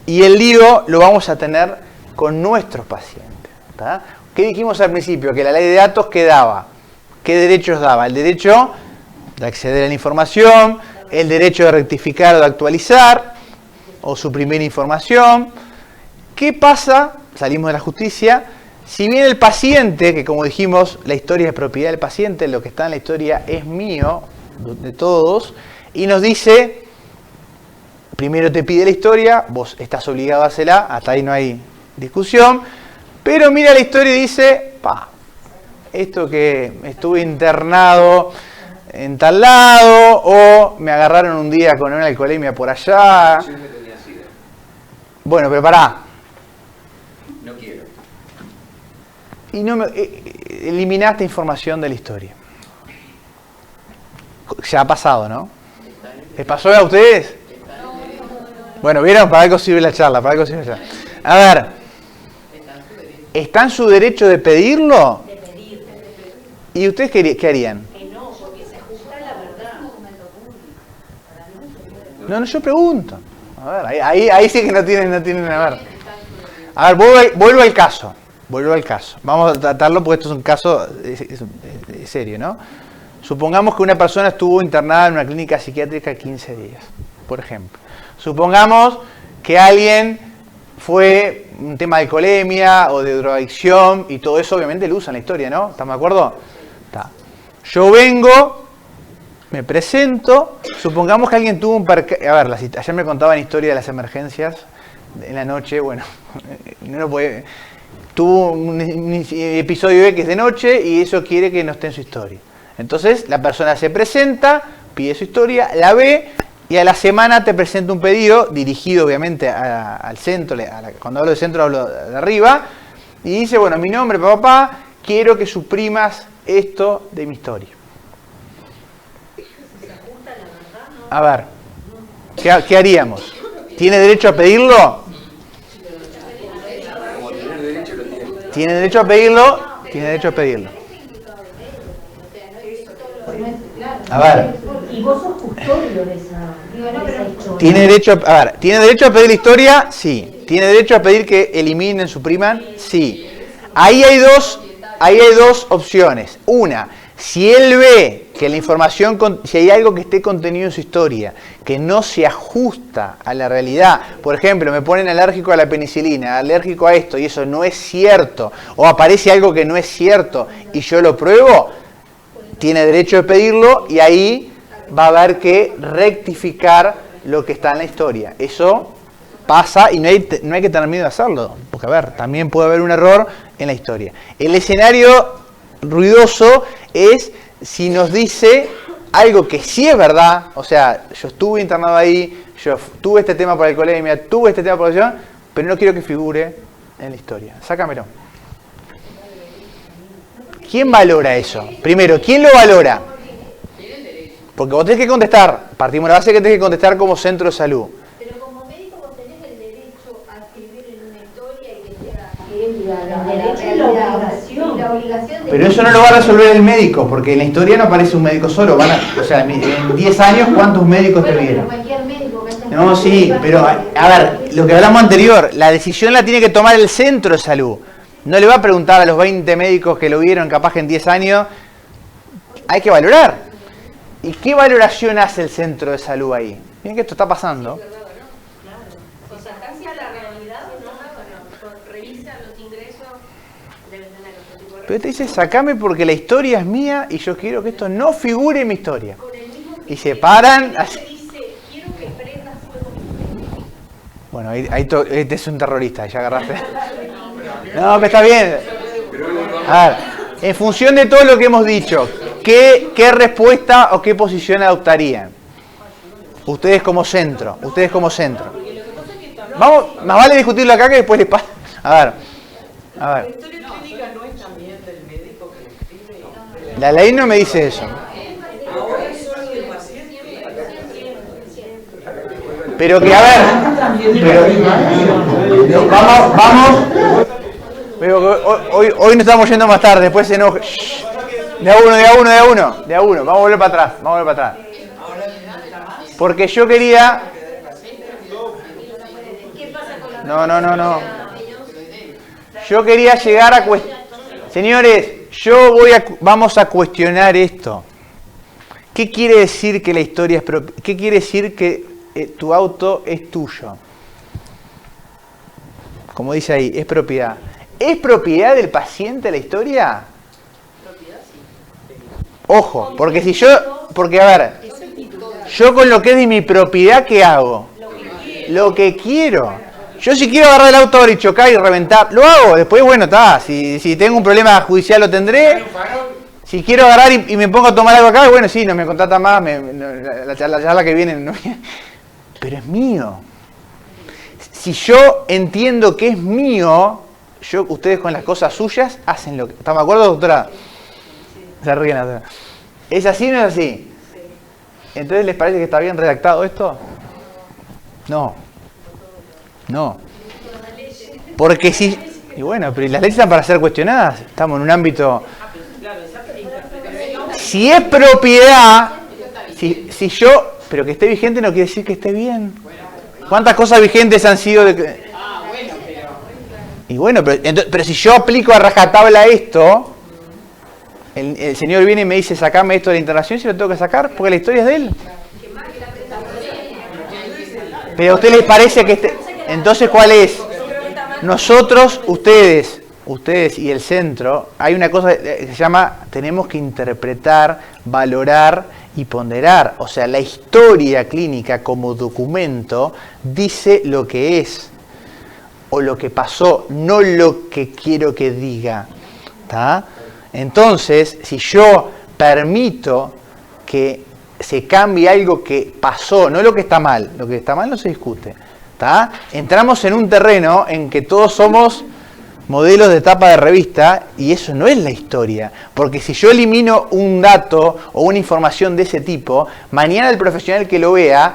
y el lío lo vamos a tener con nuestros pacientes. ¿Tá? ¿Qué dijimos al principio? Que la ley de datos, ¿qué daba? ¿Qué derechos daba? El derecho de acceder a la información, el derecho de rectificar o de actualizar, o suprimir información. ¿Qué pasa? Salimos de la justicia. Si bien el paciente, que como dijimos, la historia es propiedad del paciente, lo que está en la historia es mío, de todos, y nos dice, primero te pide la historia, vos estás obligado a hacerla, hasta ahí no hay discusión, pero mira la historia y dice, esto que estuve internado en tal lado, o me agarraron un día con una alcoholemia por allá. Bueno, pero pará. No quiero. Y no eliminaste información de la historia. Ya ha pasado, ¿no? ¿Les pasó a ustedes? Bueno, ¿vieron? Para algo sirve la charla, A ver, ¿está en su derecho de pedirlo? ¿Y ustedes qué harían? Que no, porque se ajusta a la verdad. No, yo pregunto. A ver, ahí sí que no tienen a ver. A ver, vuelvo al caso. Vamos a tratarlo porque esto es un caso serio, ¿no? Supongamos que una persona estuvo internada en una clínica psiquiátrica 15 días, por ejemplo. Supongamos que alguien fue un tema de alcoholemia o de drogadicción, y todo eso obviamente lo usa en la historia, ¿no? ¿Estamos de acuerdo? Está. Yo vengo, me presento, supongamos que alguien tuvo un percance. A ver, ayer me contaban historia de las emergencias en la noche, bueno, no lo puede... Tuvo un episodio X de noche y eso quiere que no esté en su historia. Entonces la persona se presenta, pide su historia, la ve, y a la semana te presenta un pedido dirigido obviamente al centro. Cuando hablo de centro hablo de arriba, y dice, bueno, mi nombre, papá, quiero que suprimas esto de mi historia. A ver, ¿qué haríamos? ¿Tiene derecho a pedirlo? ¿Tiene derecho a pedirlo? Tiene derecho a pedirlo. A ver. Y vos sos custodio de esa historia. ¿Tiene derecho a pedir la historia? Sí. ¿Tiene derecho a pedir que eliminen, supriman? Sí. Ahí hay dos opciones. Una, si él ve que la información, si hay algo que esté contenido en su historia que no se ajusta a la realidad, por ejemplo, me ponen alérgico a la penicilina, alérgico a esto, y eso no es cierto, o aparece algo que no es cierto y yo lo pruebo, tiene derecho de pedirlo, y ahí va a haber que rectificar lo que está en la historia. Eso pasa y no hay que tener miedo de hacerlo, porque a ver, también puede haber un error en la historia. El escenario ruidoso es si nos dice algo que sí es verdad, o sea, yo estuve internado ahí, yo tuve este tema por alcoholemia, tuve este tema por adicción, pero no quiero que figure en la historia. Sácamelo. ¿Quién valora eso? Primero, ¿quién lo valora? Porque vos tenés que contestar, partimos de la base que tenés que contestar como centro de salud. Pero como médico vos tenés el derecho derecho a escribir en una historia y que sea El derecho y la obligación. la obligación de... Pero eso no lo va a resolver el médico, porque en la historia no aparece un médico solo. O sea, en 10 años, ¿cuántos médicos te Bueno, vieron? pero cualquier médico que haya... No, sí, pero a ver, lo que hablamos anterior, la decisión la tiene que tomar el centro de salud. No le va a preguntar a los 20 médicos que lo vieron capaz que en 10 años. Hay que valorar. ¿Y qué valoración hace el centro de salud ahí? Miren que esto está pasando. O sea, casi a la realidad, no, revisa los ingresos, deben tener otro tipo de... Pero te dice, sacame porque la historia es mía y yo quiero que esto no figure en mi historia. Y se paran. Así. Quiero que prenda fuego. Bueno, este es un terrorista, ya agarraste. No, pero está bien. A ver, en función de todo lo que hemos dicho, ¿qué respuesta o qué posición adoptarían? Ustedes como centro, Vamos, más vale discutirlo acá que después les pasa. A ver. La historia clínica no es también del médico que escribe. La ley no me dice eso. Ahora es solo del paciente. Pero que, a ver, vamos. Hoy nos estamos yendo más tarde, después se enoja. De a uno. Vamos a volver para atrás. Porque yo quería... No. Yo quería llegar a... Señores, vamos a cuestionar esto. ¿Qué quiere decir que la historia es propia? ¿Qué quiere decir que tu auto es tuyo? Como dice ahí, es propiedad. ¿Es propiedad del paciente la historia? Ojo, porque a ver, yo con lo que es de mi propiedad, ¿qué hago? Lo que quiero. Yo si quiero agarrar el auto ahora y chocar y reventar, lo hago. Después, bueno, está. Si tengo un problema judicial lo tendré. Si quiero agarrar y me pongo a tomar algo acá, bueno, sí, no me contrata más, la charla que viene. No, pero es mío. Si yo entiendo que es mío, ustedes con las cosas suyas hacen lo que... ¿Estamos de acuerdo, doctora? Se ríen, doctora. ¿Es así o no es así? ¿Entonces les parece que está bien redactado esto? No. Porque si... Y bueno, pero las leyes están para ser cuestionadas. Estamos en un ámbito... Si es propiedad, si yo... Pero que esté vigente no quiere decir que esté bien. ¿Cuántas cosas vigentes han sido de... Y bueno, pero si yo aplico a rajatabla esto, el señor viene y me dice, sacame esto de la internación, si lo tengo que sacar, porque la historia es de él. Pero a usted les parece que... Entonces, ¿cuál es? Nosotros, ustedes y el centro, hay una cosa que se llama, tenemos que interpretar, valorar y ponderar. O sea, la historia clínica como documento dice lo que es o lo que pasó, no lo que quiero que diga. ¿Tá? Entonces, si yo permito que se cambie algo que pasó, no lo que está mal no se discute. ¿Tá? Entramos en un terreno en que todos somos modelos de tapa de revista y eso no es la historia. Porque si yo elimino un dato o una información de ese tipo, mañana el profesional que lo vea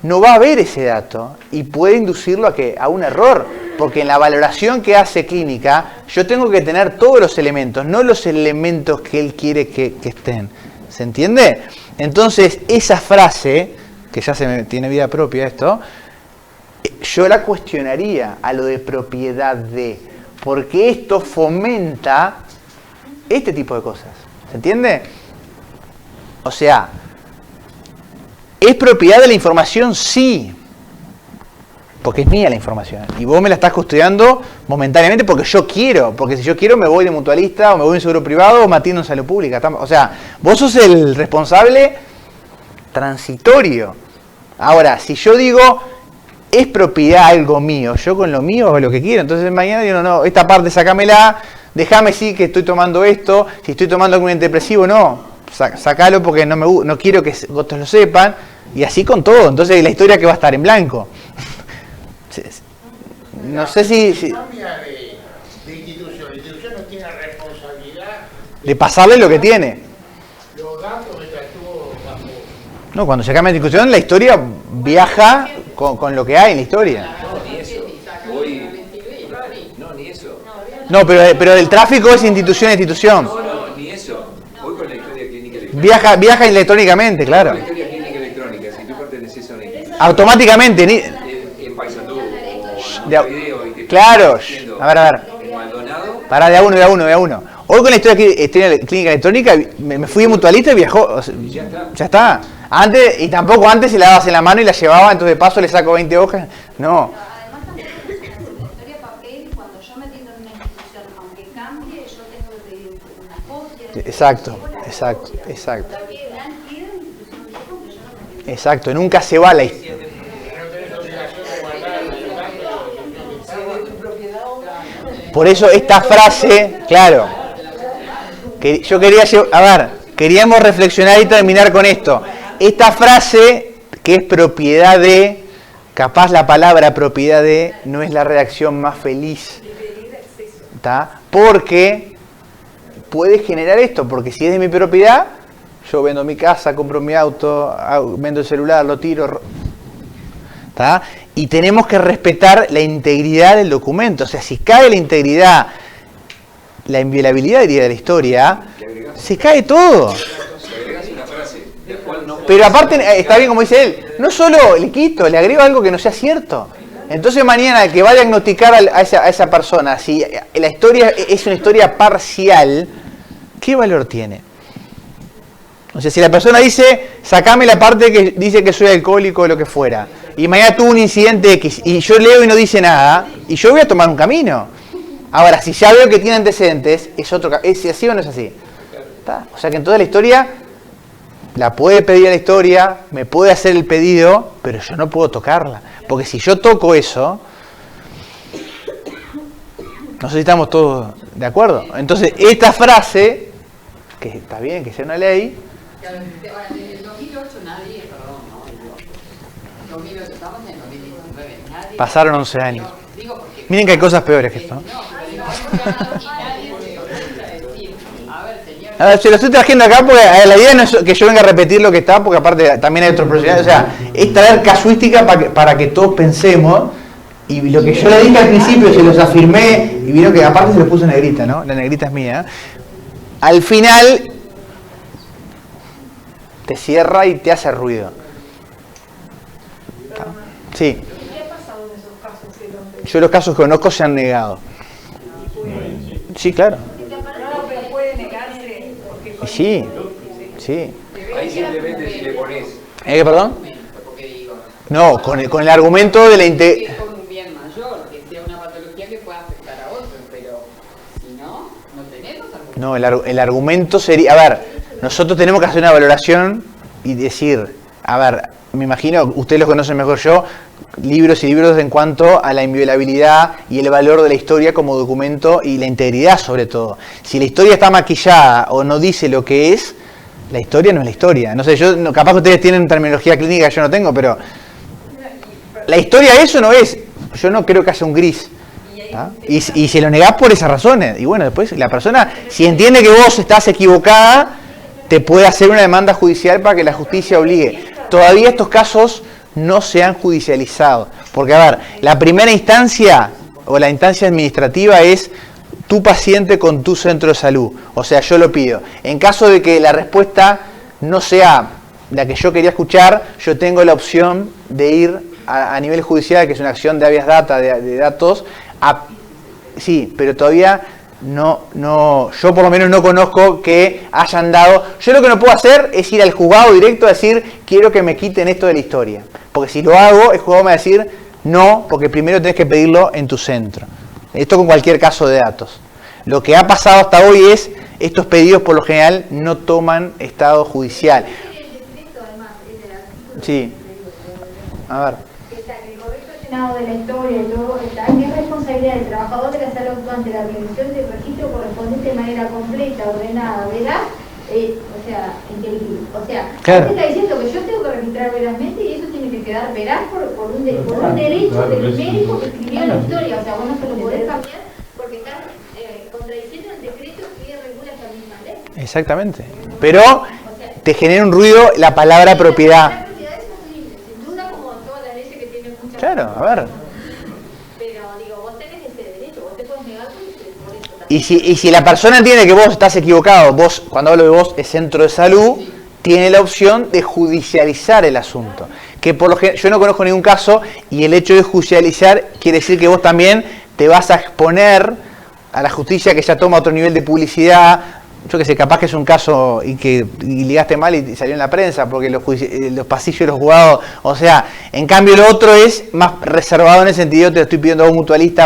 no va a ver ese dato y puede inducirlo a un error. Porque en la valoración que hace clínica, yo tengo que tener todos los elementos, no los elementos que él quiere que estén. ¿Se entiende? Entonces, esa frase, que ya tiene vida propia esto, yo la cuestionaría a lo de propiedad de, porque esto fomenta este tipo de cosas. ¿Se entiende? O sea, ¿es propiedad de la información? Sí. Porque es mía la información. Y vos me la estás custodiando momentáneamente porque yo quiero. Porque si yo quiero me voy de mutualista o me voy en seguro privado o me atiendo en salud pública. O sea, vos sos el responsable transitorio. Ahora, si yo digo, es propiedad algo mío, yo con lo mío hago lo que quiero. Entonces mañana digo, no, esta parte sácamela, déjame sí que estoy tomando esto. Si estoy tomando algún antidepresivo, no. Sacalo porque no quiero que otros lo sepan. Y así con todo. Entonces la historia que va a estar en blanco. No sé si Cambia de institución. La institución no tiene responsabilidad de pasarle lo que tiene. los datos que estuvo bajo. No, cuando se cambia de institución, la historia viaja con lo que hay en la historia. Hoy, no, ni eso. No, pero el tráfico es institución a institución. No, ni eso. Hoy con la historia clínica electrónica. Viaja electrónicamente, claro. Con la historia clínica electrónica, si tú perteneces a una institución. Automáticamente. En Paysandú o en video y te Claro. diciendo, A ver. en Maldonado. Pará, de a uno. Hoy con la historia clínica electrónica me fui de mutualista y viajó. O sea, ya está. Antes, y tampoco antes se la dabas en la mano y la llevaba, entonces de paso le saco 20 hojas. No. Además también la historia papel, cuando yo me atiendo en una institución, aunque cambie, yo tengo que pedir una copia. Exacto. Exacto, nunca se va la historia. Por eso esta frase, claro, que yo quería, queríamos reflexionar y terminar con esto. Esta frase, que es propiedad de, capaz la palabra propiedad de no es la redacción más feliz, ¿tá? Porque puede generar esto, porque si es de mi propiedad, yo vendo mi casa, compro mi auto, vendo el celular, lo tiro, ¿tá? Y tenemos que respetar la integridad del documento. O sea, si cae la integridad, la inviolabilidad diría de la historia, se cae todo. Pero aparte, está bien como dice él, no solo le quito, le agrego algo que no sea cierto. Entonces mañana el que va a diagnosticar a esa persona, si la historia es una historia parcial, ¿qué valor tiene? O sea, si la persona dice, sacame la parte que dice que soy alcohólico o lo que fuera, y mañana tuvo un incidente X, y yo leo y no dice nada, y yo voy a tomar un camino. Ahora, si ya veo que tiene antecedentes, ¿es así o no es así? ¿Está? O sea que en toda la historia, la puede pedir a la historia, me puede hacer el pedido, pero yo no puedo tocarla. Porque si yo toco eso, no sé si estamos todos de acuerdo. Entonces, esta frase, que está bien que sea una ley, desde el 2008 nadie, perdón, no, 2008 estamos en el 2019, nadie... pasaron 11 años. Miren que hay cosas peores que esto, ¿no? A ver, se lo estoy trayendo acá porque la idea no es que yo venga a repetir lo que está, porque aparte también hay otros profesionales, o sea, es traer casuística para que todos pensemos, y lo que yo le dije al principio, se los afirmé, y vieron que aparte se los puse negrita, ¿no? La negrita es mía. Al final te cierra y te hace ruido. Sí. ¿Qué ha pasado en esos casos? Yo los casos que conozco se han negado. Sí, claro. No, pero puede negarse. Y sí. Ahí simplemente si le pones... ¿Perdón? No, con el argumento de la integridad. Con un bien mayor, que sea una patología que pueda afectar a otros, pero si no, no tenemos argumentos. No, el argumento sería... A ver, nosotros tenemos que hacer una valoración y decir... A ver, me imagino, ustedes los conocen mejor yo, libros y libros en cuanto a la inviolabilidad y el valor de la historia como documento y la integridad sobre todo. Si la historia está maquillada o no dice lo que es, la historia no es la historia. No sé, capaz que ustedes tienen terminología clínica que yo no tengo, pero la historia eso no es. Yo no creo que haya un gris. Y se lo negás por esas razones. Y bueno, después la persona, si entiende que vos estás equivocada, te puede hacer una demanda judicial para que la justicia obligue. Todavía estos casos no se han judicializado. Porque, a ver, la primera instancia o la instancia administrativa es tu paciente con tu centro de salud. O sea, yo lo pido. En caso de que la respuesta no sea la que yo quería escuchar, yo tengo la opción de ir a nivel judicial, que es una acción de habeas data, de datos. Sí, pero todavía no, yo por lo menos no conozco que hayan dado. Yo lo que no puedo hacer es ir al juzgado directo a decir, quiero que me quiten esto de la historia. Porque si lo hago, el juzgado me va a decir, no, porque primero tenés que pedirlo en tu centro. Esto con cualquier caso de datos. Lo que ha pasado hasta hoy es, estos pedidos por lo general no toman estado judicial. Sí. A ver. De la historia y todo está, que es responsabilidad del trabajador de la salud ante la revisión del registro correspondiente de manera completa, ordenada, veraz, o sea, inteligible. O sea, claro. Usted está diciendo que yo tengo que registrar verazmente y eso tiene que quedar veraz por un derecho del médico que escribió la historia. O sea, vos no se lo podés cambiar porque estás contradiciendo el decreto que regula esta misma ley. Exactamente. Pero te genera un ruido la palabra propiedad. Sin duda, como todas las leyes que tienen muchas... Claro, a ver. Pero digo, vos tenés ese derecho, vos te puedes negar por eso también. Y si la persona entiende que vos estás equivocado, vos, cuando hablo de vos, es centro de salud, tiene la opción de judicializar el asunto. Que por lo general, yo no conozco ningún caso, y el hecho de judicializar quiere decir que vos también te vas a exponer a la justicia, que ya toma otro nivel de publicidad. Yo que sé, capaz que es un caso y ligaste mal y salió en la prensa, porque los pasillos de los juzgados, o sea, en cambio lo otro es más reservado en el sentido, te lo estoy pidiendo a vos mutualista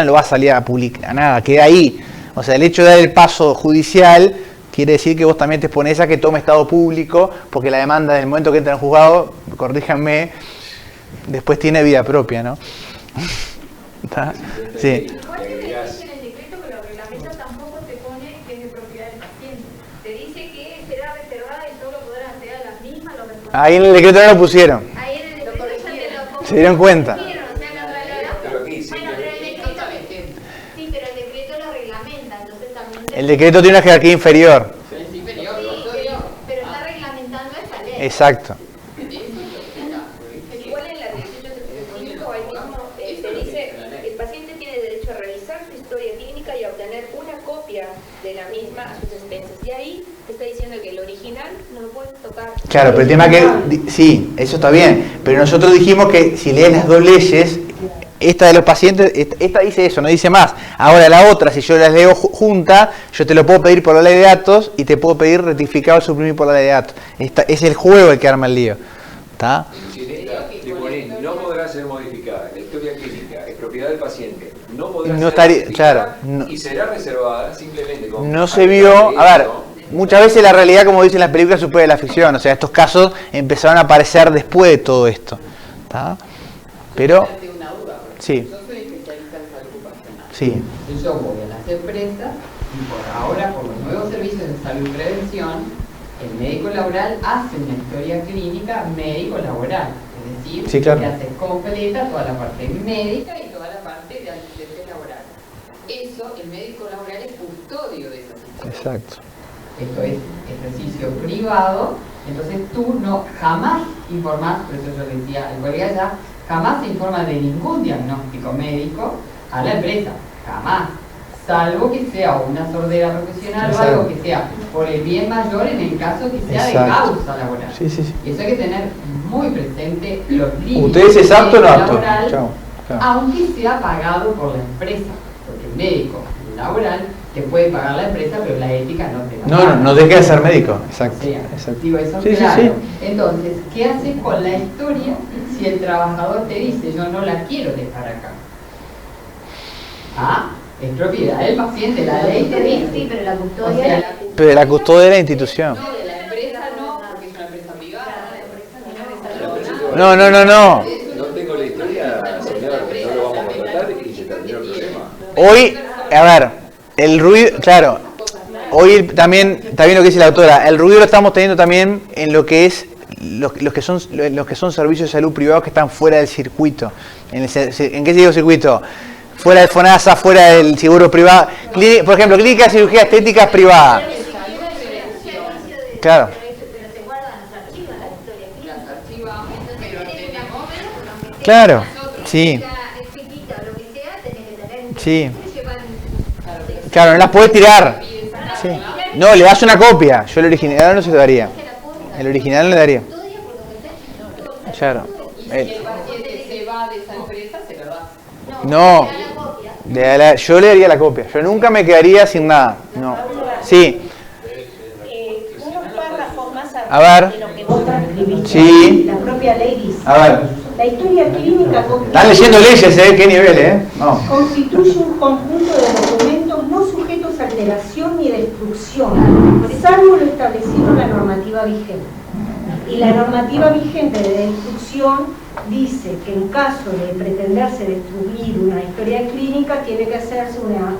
no lo vas a salir a publicar, nada, queda ahí. O sea, el hecho de dar el paso judicial quiere decir que vos también te exponés a que tome estado público, porque la demanda en el momento que entra en el juzgado, corríjanme, después tiene vida propia, ¿no? ¿Está? Sí. Ahí en el decreto no lo pusieron. Ahí en el decreto ya te lo se dieron cuenta. Pero aquí sí. Sí, pero el decreto lo reglamenta, entonces también... El decreto tiene una jerarquía inferior. Sí, pero está reglamentando esa ley. Exacto. Igual en la 1875 ahí mismo se dice el paciente tiene derecho a revisar su historia clínica y a obtener una copia de la misma a sus expensas. Y ahí está diciendo que el original no lo puedes tocar. Claro, pero el tema que... Sí, eso está bien. Pero nosotros dijimos que si lees las dos leyes, esta de los pacientes, esta dice eso, no dice más. Ahora la otra, si yo las leo juntas, yo te lo puedo pedir por la ley de datos y te puedo pedir rectificado o suprimir por la ley de datos. Es el juego el que arma el lío. ¿Está? Le ponen, no podrá ser modificada. La historia clínica es propiedad del paciente. No podrá No ser estaría, modificada claro, y será reservada simplemente con... no se vio... A ver, muchas veces la realidad, como dicen las películas, supera la ficción. O sea, estos casos empezaron a aparecer después de todo esto. ¿Está? Pero... Sí. Yo soy especialista en salud ocupacional. Sí. Y yo voy a las empresas y por ahora, por los nuevos servicios de salud y prevención, el médico laboral hace una historia clínica médico-laboral. Es decir, Sí, claro. que hace completa toda la parte médica y toda la parte de asistencia laboral. Eso, el médico laboral es custodio de esas historias. Exacto. Esto es ejercicio privado, entonces tú no jamás informás, por eso yo le decía al colega ya, jamás se informa de ningún diagnóstico médico a la empresa, jamás, salvo que sea una sordera profesional o algo que sea por el bien mayor en el caso que sea de causa laboral. Sí, sí, sí. Y eso hay que tener muy presente los límites. ¿Usted dice es apto o no apto? laboral, Chao. aunque sea pagado por la empresa, porque el médico laboral te puede pagar la empresa, pero la ética no te la paga. No deje de ser médico. Exacto. O sea, Exacto. digo, eso Sí, claro. sí, sí. Entonces, ¿qué haces con la historia si el trabajador te dice yo no la quiero dejar acá? Ah, es propiedad del paciente, la ley te dice. Sí, pero la O custodia... sea, Pero la custodia de la institución. no, de la empresa no, porque es una empresa privada. No. No tengo la historia, señor, no lo vamos a contratar y se terminó el problema. Hoy, a ver, el ruido, claro, hoy también lo que dice la autora, el ruido lo estamos teniendo también en lo que es los que son servicios de salud privados que están fuera del circuito. ¿En qué digo circuito? Fuera del FONASA, fuera del seguro privado. Por ejemplo, clínica de cirugía estética privada. Claro. Claro, sí. Sí. Claro, no las podés tirar. Sí. No, le das una copia. Yo el original no se lo daría. El original no le daría. Claro. Y si el paciente se va de esa empresa, se lo das. No. Yo le daría la copia. Yo nunca me quedaría sin nada. No. Sí. Unos párrafos más A ver. arriba de lo que vos transcribiste. Sí. La propia ley dice. A ver. La historia clínica Están leyendo leyes, ¿eh? ¿Qué nivel, No. constituye un conjunto de documentos no sujetos a alteración ni destrucción, salvo lo establecido en la normativa vigente. Y la normativa vigente de destrucción dice que en caso de pretenderse destruir una historia clínica tiene que hacerse una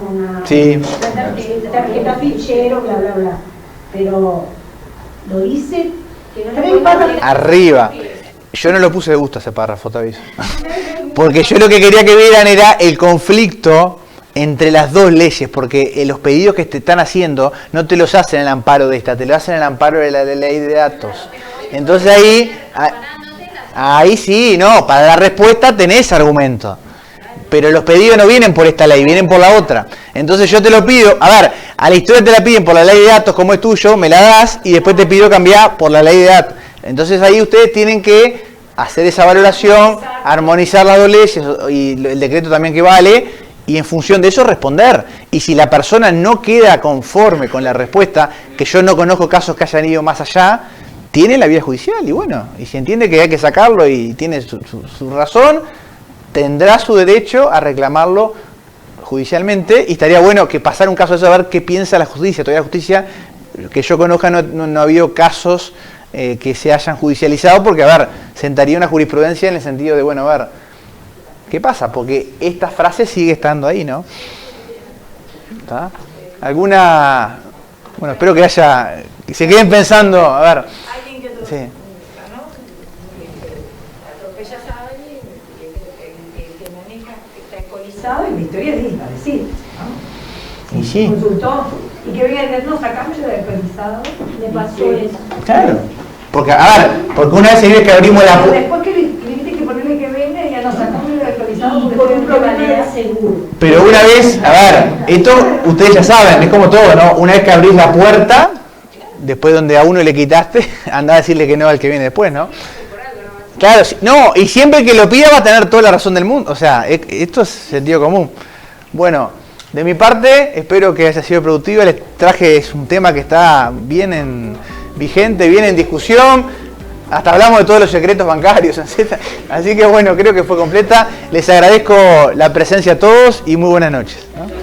tarjeta fichero, bla, bla, bla. Pero lo dice tres párrafos arriba. Yo no lo puse de gusto ese párrafo, te aviso. Porque yo lo que quería que vieran era el conflicto entre las dos leyes, porque los pedidos que te están haciendo no te los hacen en el amparo de esta, te lo hacen en el amparo de la ley de datos. Entonces ahí sí, no, para la respuesta tenés argumento. pero los pedidos no vienen por esta ley, vienen por la otra. Entonces yo te lo pido, a ver, a la historia te la piden por la ley de datos como es tuyo, me la das y después te pido cambiar por la ley de datos. Entonces ahí ustedes tienen que hacer esa valoración, armonizar las dos leyes y el decreto también que vale, y en función de eso responder. Y si la persona no queda conforme con la respuesta, que yo no conozco casos que hayan ido más allá, tiene la vía judicial y bueno, y si entiende que hay que sacarlo y tiene su razón, tendrá su derecho a reclamarlo judicialmente y estaría bueno que pasara un caso de eso a ver qué piensa la justicia. Todavía la justicia, que yo conozca, no ha habido casos que se hayan judicializado porque, a ver, sentaría una jurisprudencia en el sentido de, bueno, a ver, ¿qué pasa? Porque esta frase sigue estando ahí, ¿no? ¿Está? ¿Alguna...? Bueno, espero que se queden pensando, a ver. Alguien que sí. atropella a alguien, que maneja, que está alcoholizado, y la historia es parecida, ¿no? Y sí. Consultó, y que venga a decirnos, a cambio de alcoholizado, le pasó eso. Claro. Porque, a ver, porque una vez se ve que abrimos la puerta. Después que le dijiste que ponerle que venga, ya nos sacamos de alcoholizado porque por un problema de seguro. Pero una vez, a ver, esto ustedes ya saben, es como todo, ¿no? Una vez que abrís la puerta, después donde a uno le quitaste, anda a decirle que no al que viene después, ¿no? Claro, no, y siempre que lo pida va a tener toda la razón del mundo. O sea, esto es sentido común. Bueno, de mi parte, espero que haya sido productivo. Les traje, es un tema que está bien vigente, bien en discusión. Hasta hablamos de todos los secretos bancarios, etc. Así que bueno, creo que fue completa. Les agradezco la presencia a todos y muy buenas noches, ¿no?